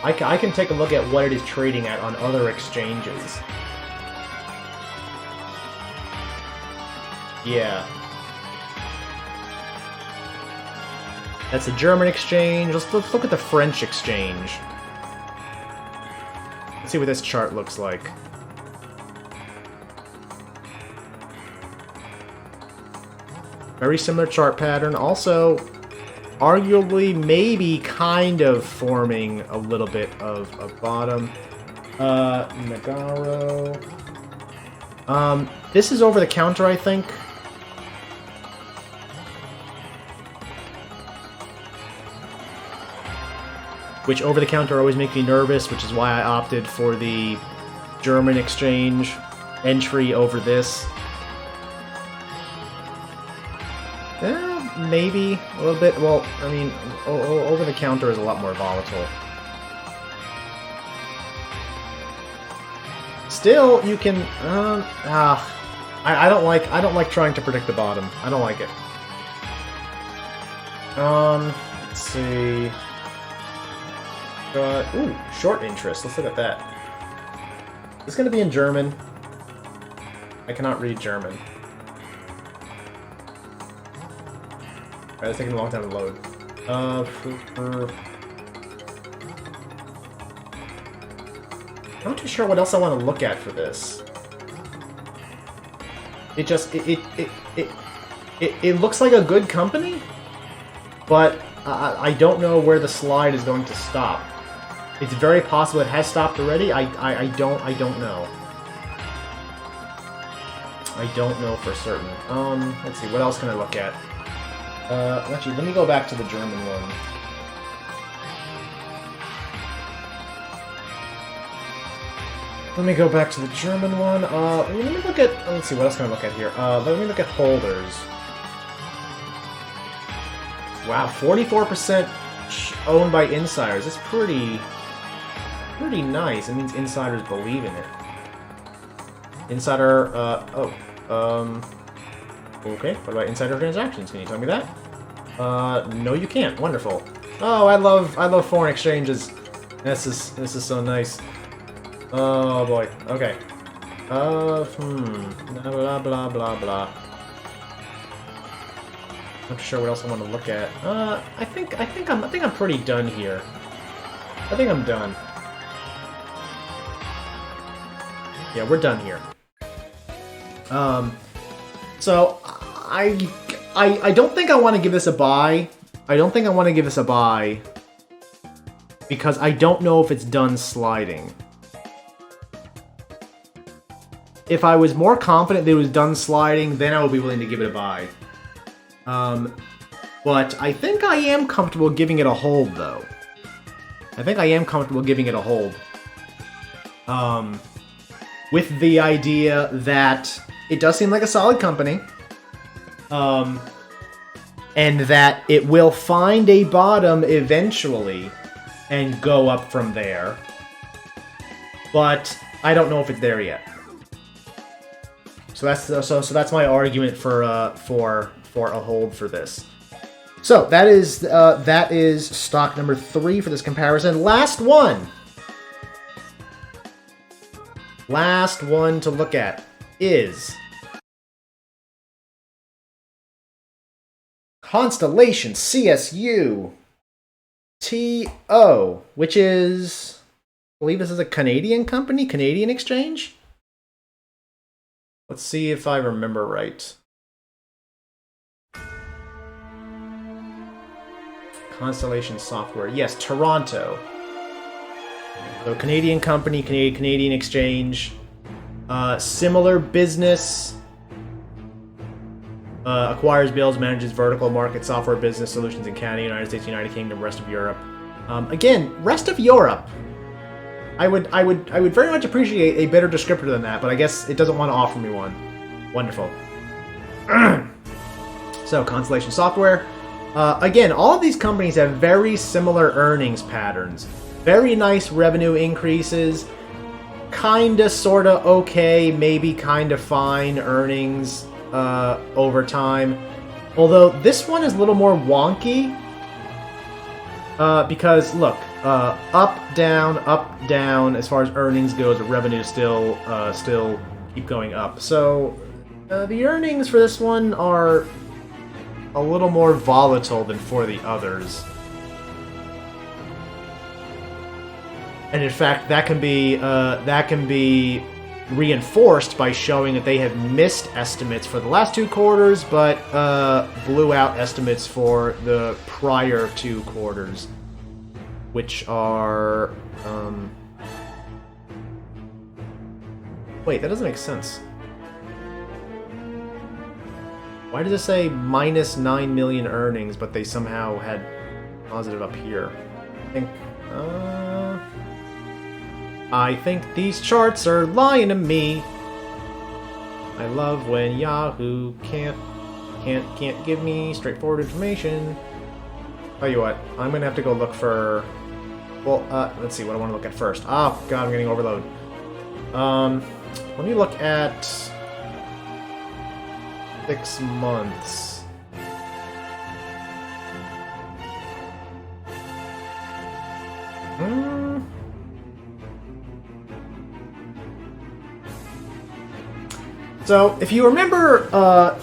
I can take a look at what it is trading at on other exchanges. Yeah. That's a German exchange. Let's look at the French exchange. Let's see what this chart looks like. Very similar chart pattern. Also, arguably, maybe kind of forming a little bit of a bottom. Nagarro. This is over the counter, I think. Which over the counter always make me nervous, which is why I opted for the German exchange entry over this. Maybe a little bit. Well, I mean, over the counter is a lot more volatile. Still, you can. I don't like trying to predict the bottom. I don't like it. Let's see. Ooh, short interest. Let's look at that. It's going to be in German. I cannot read German. Alright, it's taking a long time to load. I'm not too sure what else I want to look at for this. It just it looks like a good company, but I don't know where the slide is going to stop. It's very possible it has stopped already. I don't know. I don't know for certain. Let's see, what else can I look at? Actually, let me go back to the German one. Let me go back to the German one. Let me look at... Let's see, what else can I look at here? Let me look at holders. Wow, 44% owned by insiders. That's pretty nice. It means insiders believe in it. Insider, okay, what about insider transactions? Can you tell me that? No you can't. Wonderful. Oh, I love foreign exchanges. This is so nice. Oh boy. Okay. Blah blah blah blah. Not sure what else I want to look at. I think I'm pretty done here. I think I'm done. Yeah, we're done here. So I don't think I want to give this a buy. I don't think I want to give this a buy because I don't know if it's done sliding. If I was more confident that it was done sliding, then I would be willing to give it a buy. But I think I am comfortable giving it a hold, though. I think I am comfortable giving it a hold. With the idea that it does seem like a solid company. And that it will find a bottom eventually and go up from there. But I don't know if it's there yet. So that's my argument for a hold for this. So that is stock number 3 for this comparison. Last one to look at is Constellation CSU TO, which is, I believe this is a Canadian company, Canadian exchange. Let's see if I remember right. Constellation Software. Yes, Toronto. So Canadian company, Canadian exchange. Similar business. Acquires, builds, manages vertical market software business solutions in Canada, United States, United Kingdom, rest of Europe. Again, rest of Europe. I would very much appreciate a better descriptor than that, but I guess it doesn't want to offer me one. Wonderful. So, Constellation Software. Again, all of these companies have very similar earnings patterns. Very nice revenue increases. Kinda, sorta okay, maybe kinda fine earnings over time. Although this one is a little more wonky. Because, look, up, down, as far as earnings goes, the revenue still keep going up. So, the earnings for this one are a little more volatile than for the others. And in fact, that can be reinforced by showing that they have missed estimates for the last 2 quarters, but blew out estimates for the prior 2 quarters, which are... Wait, that doesn't make sense. Why does it say minus 9 million earnings, but they somehow had positive up here? I think these charts are lying to me. I love when Yahoo can't give me straightforward information. Tell you what, I'm gonna have to go look for. Well, let's see what I want to look at first. Oh God, I'm getting overload. Let me look at 6 months. So, if you remember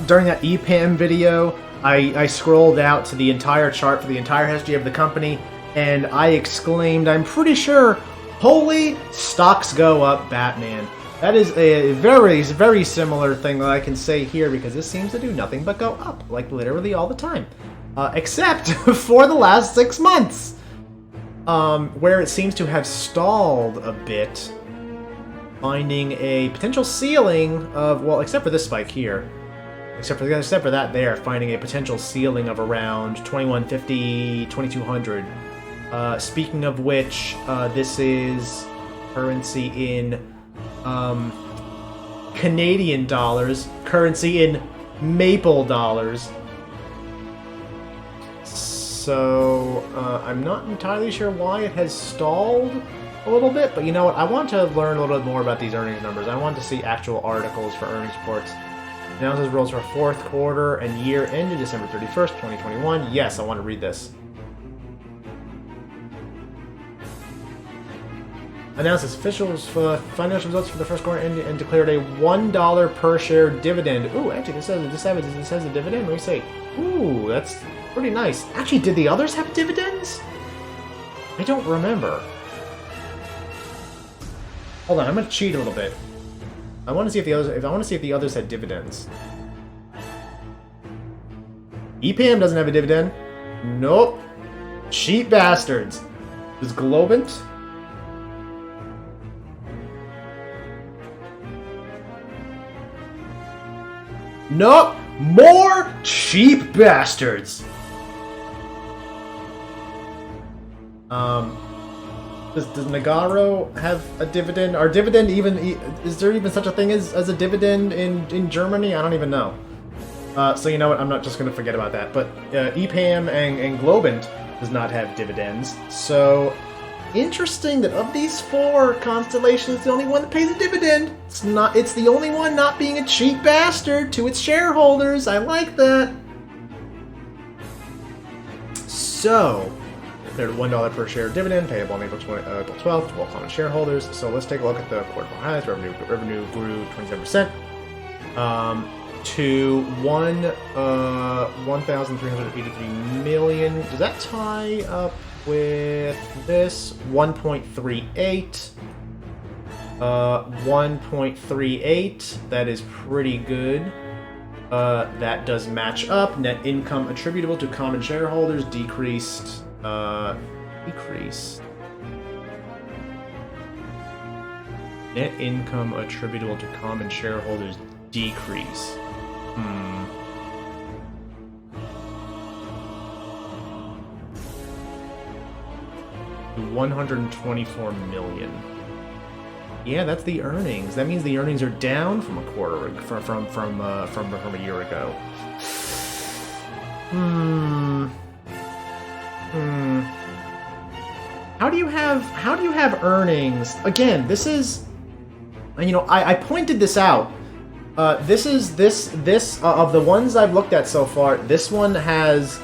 during that EPAM video, I scrolled out to the entire chart for the entire history of the company, and I exclaimed, I'm pretty sure, holy stocks go up, Batman. That is a very, very similar thing that I can say here, because this seems to do nothing but go up, like literally all the time. Except for the last 6 months, where it seems to have stalled a bit, finding a potential ceiling of, well, except for this spike here, except for that there, finding a potential ceiling of around 2150, 2200. Speaking of which, this is currency in Canadian dollars, currency in Maple dollars. So, I'm not entirely sure why it has stalled a little bit, but you know what? I want to learn a little bit more about these earnings numbers. I want to see actual articles for earnings reports. Announces results for 4th quarter and year ended December 31st, 2021. Yes, I want to read this. Announces officials for financial results for the 1st quarter and declared a $1 per share dividend. Ooh, actually, this has a dividend. Let me see. Ooh, that's pretty nice. Actually, did the others have dividends? I don't remember. Hold on, I'm gonna cheat a little bit. I want to see if the others had dividends. EPAM doesn't have a dividend. Nope. Cheap bastards. Does Globant? Nope. More cheap bastards. Does Nagarro have a dividend? Are dividend even... Is there even such a thing as a dividend in Germany? I don't even know. So you know what? I'm not just going to forget about that. But EPAM and Globant does not have dividends. So interesting that of these 4, Constellation is the only one that pays a dividend. It's the only one not being a cheap bastard to its shareholders. I like that. So... Declared $1 per share dividend payable on April 12th to all common shareholders. So let's take a look at the quarter highlights. Revenue grew 27% to 1,383 million. Does that tie up with this 1.38? 1.38. That is pretty good. That does match up. Net income attributable to common shareholders decreased. Net income attributable to common shareholders decrease. $124 million. Yeah, that's the earnings. That means the earnings are down from a quarter from a year ago. How do you have earnings? Again, this is, you know, I pointed this out. This of the ones I've looked at so far, this one has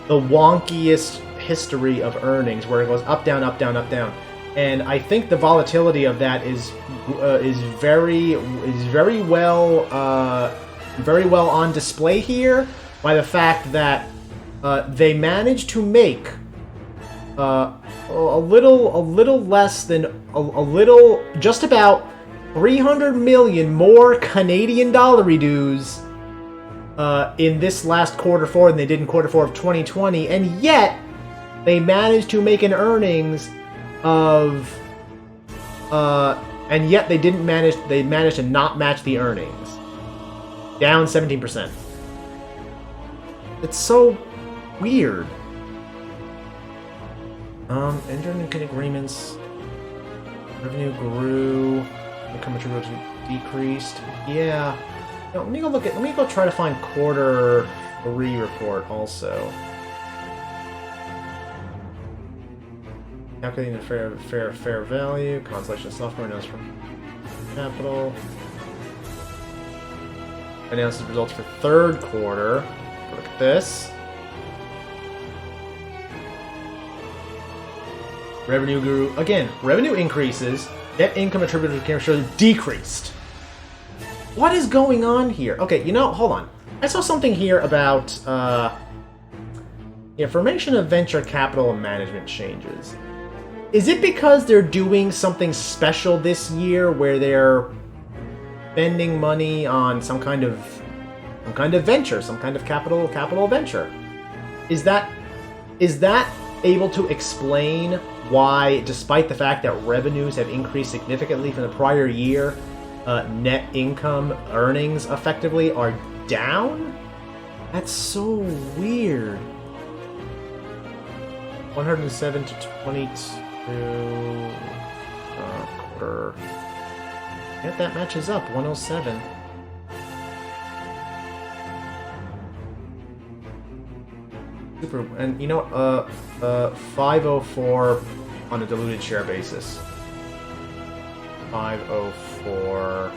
the wonkiest history of earnings, where it goes up, down, up, down, up, down. And I think the volatility of that is very well on display here by the fact that they managed to make a little less than just about 300 million more Canadian dollar dues in this last quarter four than they did in quarter four of 2020, and yet they managed to make an earnings of and yet they managed to not match the earnings. Down 17%. It's so weird. Entered agreements. Revenue grew. Income attributable decreased. Yeah. No, let me go try to find quarter 3 report also. Calculating the fair value. Constellation software announced from capital. Announces results for third quarter. Look at this. Revenue grew again. Revenue increases. Net income attributable to shareholders decreased. What is going on here? Okay, you know, hold on. I saw something here about information of venture capital and management changes. Is it because they're doing something special this year where they're spending money on some kind of venture, some kind of capital venture? Is that able to explain why, despite the fact that revenues have increased significantly from the prior year, net income earnings effectively are down? That's so weird. 107 to 22 quarter. Yet that matches up. 107. Super, and you know, 504 on a diluted share basis. 504.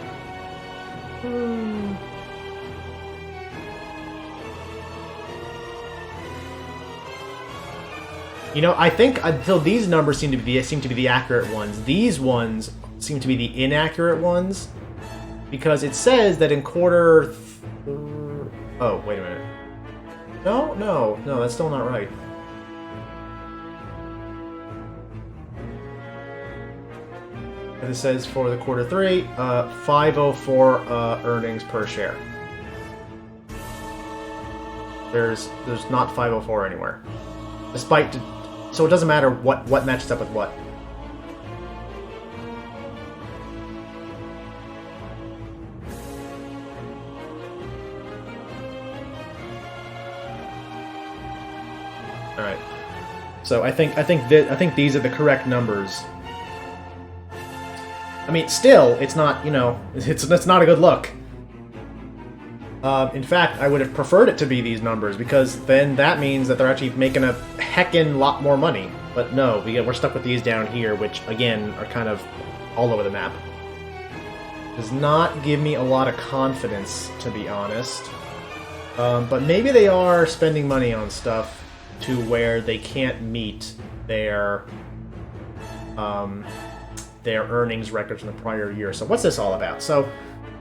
You know, I think until these numbers seem to be the accurate ones. These ones seem to be the inaccurate ones, because it says that in quarter. Oh, wait a minute. No, that's still not right. And it says for the quarter 3, 504 earnings per share. There's not 504 anywhere, despite. So it doesn't matter what matches up with what. All right. So I think these are the correct numbers. I mean, still, it's not, you know, it's not a good look. In fact, I would have preferred it to be these numbers, because then that means that they're actually making a heckin' lot more money. But no, we're stuck with these down here, which, again, are kind of all over the map. Does not give me a lot of confidence, to be honest. But maybe they are spending money on stuff to where they can't meet their earnings records from the prior year. So what's this all about? So,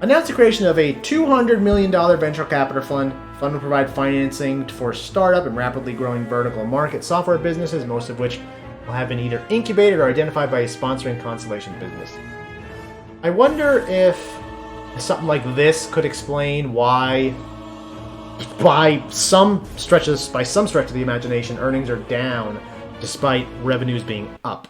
announced the creation of a $200 million venture capital fund. Fund will provide financing for startup and rapidly growing vertical market software businesses, most of which will have been either incubated or identified by a sponsoring Constellation business. I wonder if something like this could explain why, by some stretch of the imagination, earnings are down despite revenues being up.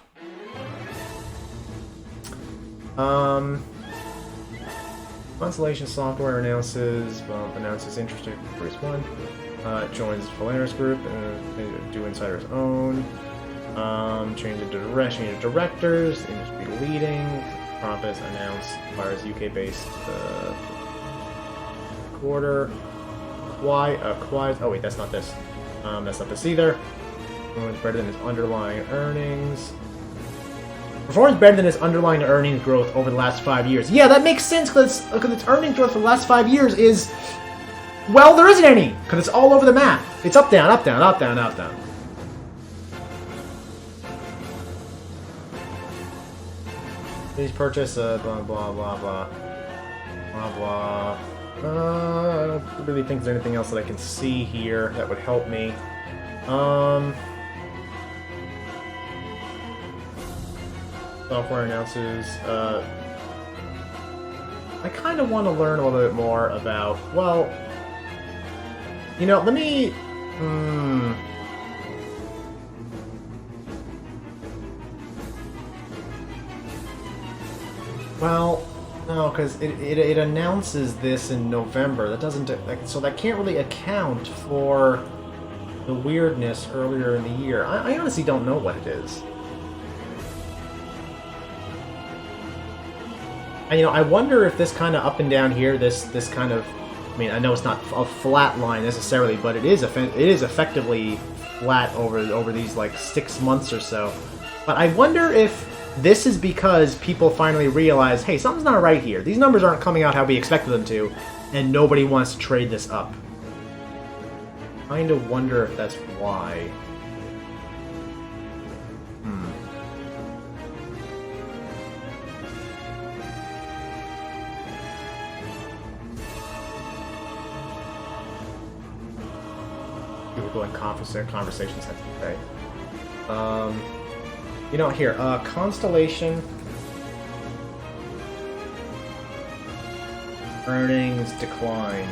Constellation Software announces interest in Bruce One, joins Polaris Group, do insiders own, change of directors, industry leading, Compass announced acquires UK-based quarter. Oh wait, that's not this. That's not this either. Performance better than its underlying earnings. Performance better than its underlying earnings growth over the last 5 years. Yeah, that makes sense because its earnings growth for the last 5 years is, well, there isn't any because it's all over the map. It's up, down, up, down, up, down, up, down. Please purchase blah blah blah blah blah blah. I don't really think there's anything else that I can see here that would help me. Software announces. I kind of want to learn a little bit more about. Well, you know, let me. Well, no, because it announces this in November. That doesn't, so that can't really account for the weirdness earlier in the year. I honestly don't know what it is. And, you know, I wonder if this kind of up and down here, this kind of, I mean, I know it's not a flat line necessarily, but it is effectively flat over these like 6 months or so. But I wonder if this is because people finally realize, hey, something's not right here. These numbers aren't coming out how we expected them to, and nobody wants to trade this up. Kind of wonder if that's why. People going conversations. Okay. You know, here, Constellation earnings decline.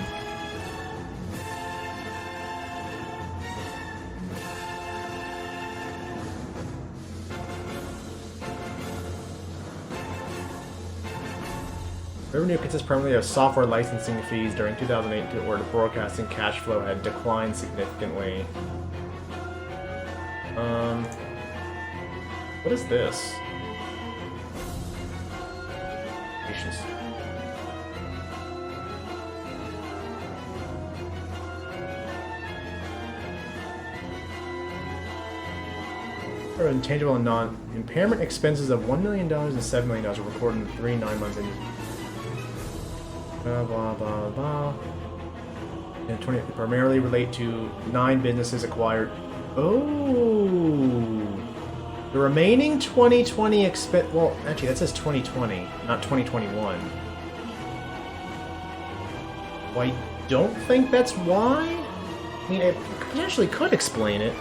Revenue consists primarily of software licensing fees. During 2008, where the broadcasting cash flow had declined significantly. What is this? Patience. Intangible and non-impairment expenses of $1 million and $7 million were recorded in 3 9 months in. Blah blah blah blah. And 20 primarily relate to 9 businesses acquired. Oh. The remaining 2020 expense... Well, actually, that says 2020, not 2021. Well, I don't think that's why. I mean, it potentially could explain it.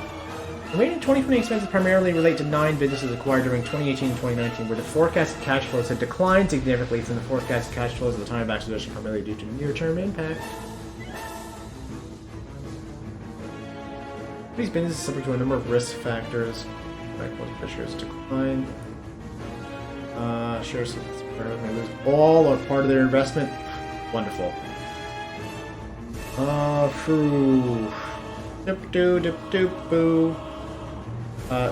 The remaining 2020 expenses primarily relate to 9 businesses acquired during 2018 and 2019, where the forecasted cash flows had declined significantly from the forecasted cash flows at the time of acquisition, primarily due to near-term impact. These businesses are subject to a number of risk factors. Shares decline. Shares lose all or part of their investment. Wonderful. Dip-doo-dip-doop-boo.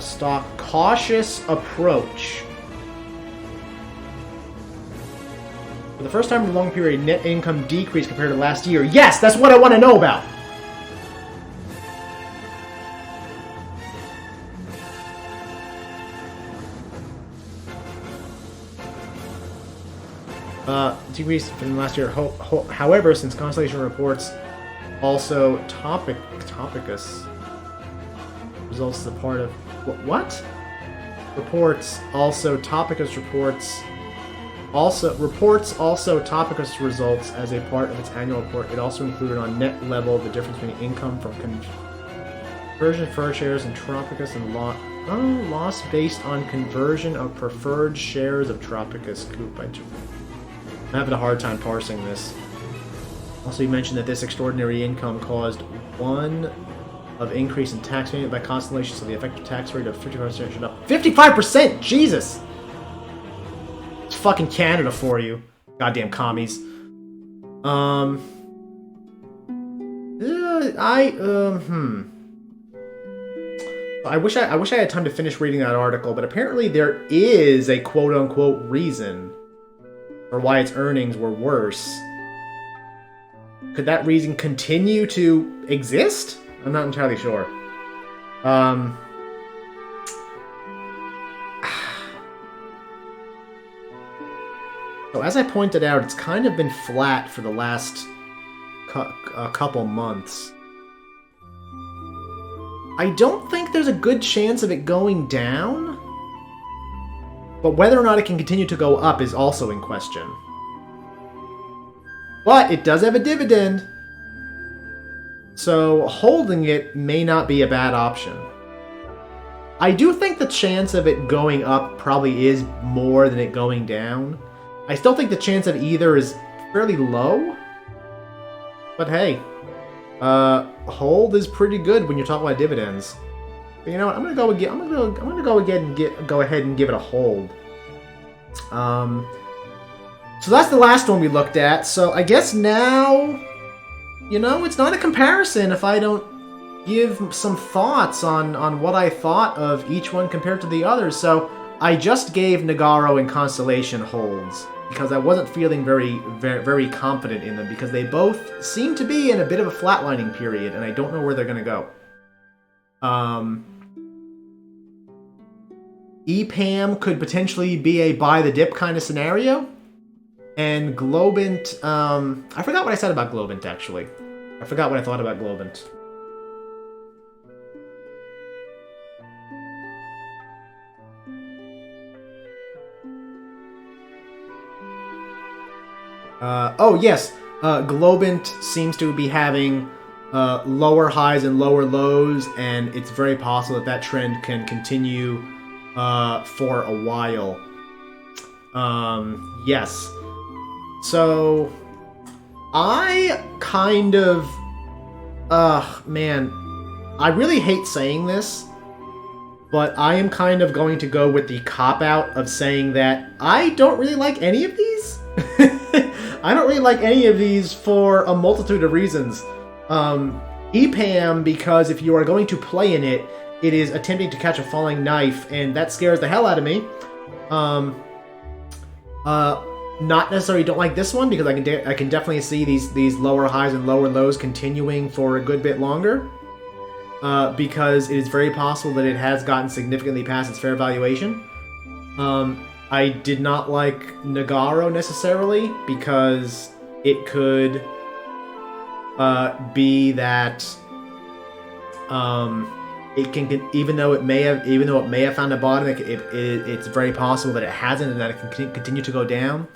Stock cautious approach. For the first time in a long period, net income decreased compared to last year. Yes, that's what I want to know about. Decreased from last year. However, since Constellation reports also Topicus results as a part of what? Reports also Topicus reports also Topicus results as a part of its annual report. It also included on net level the difference between income from conversion of preferred shares in Topicus and loss based on conversion of preferred shares of Topicus. I'm having a hard time parsing this. Also, you mentioned that this extraordinary income caused 1 of increase in tax payment by Constellation, so the effective tax rate of 55% should up. 55%! Jesus! It's fucking Canada for you. Goddamn commies. I wish I had time to finish reading that article, but apparently there is a quote-unquote reason or why its earnings were worse. Could that reason continue to exist? I'm not entirely sure. So as I pointed out, it's kind of been flat for the last couple months. I don't think there's a good chance of it going down, but whether or not it can continue to go up is also in question. But it does have a dividend, so holding it may not be a bad option. I do think the chance of it going up probably is more than it going down. I still think the chance of either is fairly low, but hey, hold is pretty good when you're talking about dividends. But you know what? I'm gonna go ahead and give it a hold. So that's the last one we looked at. So I guess now, you know, it's not a comparison if I don't give some thoughts on what I thought of each one compared to the others. So I just gave Nagarro and Constellation holds because I wasn't feeling very confident in them because they both seem to be in a bit of a flatlining period, and I don't know where they're going to go. EPAM could potentially be a buy the dip kind of scenario. And Globant, I forgot what I said about Globant, actually. I forgot what I thought about Globant. Oh, yes. Globant seems to be having lower highs and lower lows, and it's very possible that that trend can continue for a while. Yes. So, I kind of... man. I really hate saying this, but I am kind of going to go with the cop-out of saying that I don't really like any of these. I don't really like any of these for a multitude of reasons. EPAM, because if you are going to play in it, it is attempting to catch a falling knife, and that scares the hell out of me. Not necessarily don't like this one, because I can definitely see these lower highs and lower lows continuing for a good bit longer. Because it is very possible that it has gotten significantly past its fair valuation. I did not like Nagarro necessarily, because it could be that it can, even though it may have found a bottom, it's very possible that it hasn't, and that it can continue to go down.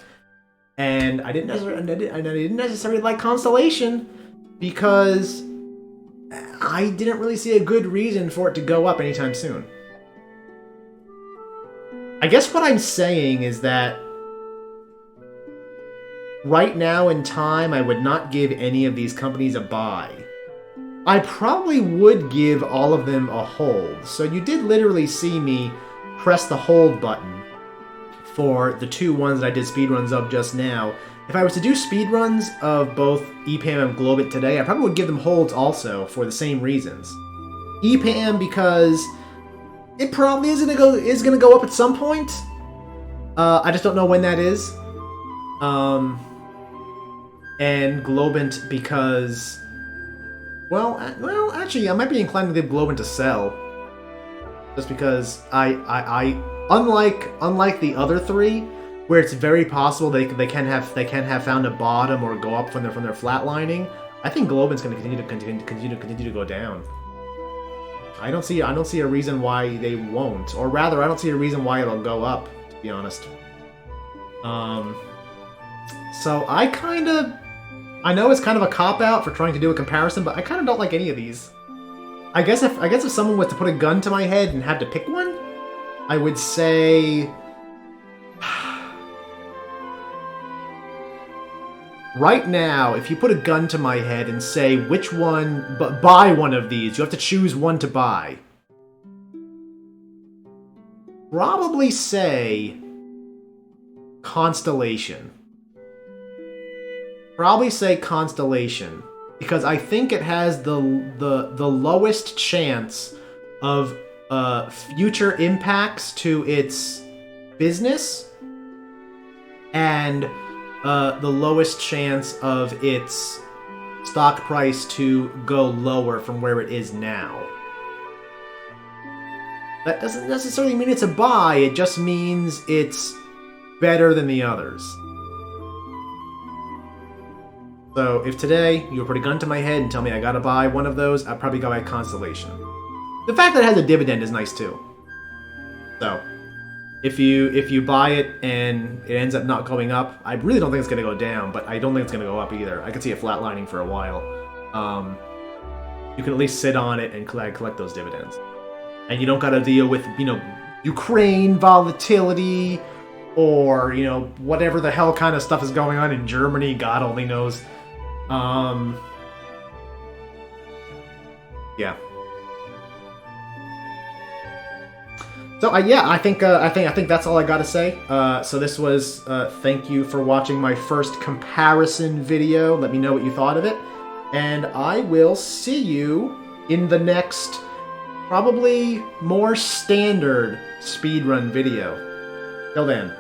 And I didn't necessarily like Constellation, because I didn't really see a good reason for it to go up anytime soon. I guess what I'm saying is that right now in time, I would not give any of these companies a buy. I probably would give all of them a hold. So you did literally see me press the hold button for the two ones that I did speedruns of just now. If I was to do speedruns of both EPAM and Globant today, I probably would give them holds also for the same reasons. EPAM because it probably is gonna go up at some point. I just don't know when that is. And Globant because, well, actually, I might be inclined to give Globant a sell, just because I unlike the other three, where it's very possible they can have found a bottom or go up from their flatlining. I think Globant's going to continue to go down. I don't see a reason why they won't, or rather, I don't see a reason why it'll go up, to be honest. So I know it's kind of a cop-out for trying to do a comparison, but I kind of don't like any of these. I guess if someone was to put a gun to my head and had to pick one, I would say right now, if you put a gun to my head and say which one, but buy one of these, you have to choose one to buy. Probably say Constellation. Probably say Constellation, because I think it has the lowest chance of future impacts to its business, and the lowest chance of its stock price to go lower from where it is now. That doesn't necessarily mean it's a buy, it just means it's better than the others. So if today you were to put a gun to my head and tell me I gotta buy one of those, I'd probably go buy Constellation. The fact that it has a dividend is nice too. So if you buy it and it ends up not going up, I really don't think it's gonna go down, but I don't think it's gonna go up either. I could see it flatlining for a while. You can at least sit on it and collect those dividends. And you don't gotta deal with, Ukraine volatility, or, whatever the hell kind of stuff is going on in Germany, God only knows. Yeah. So I think that's all I gotta say. So this was thank you for watching my first comparison video. Let me know what you thought of it, and I will see you in the next, probably more standard speedrun video. Till then.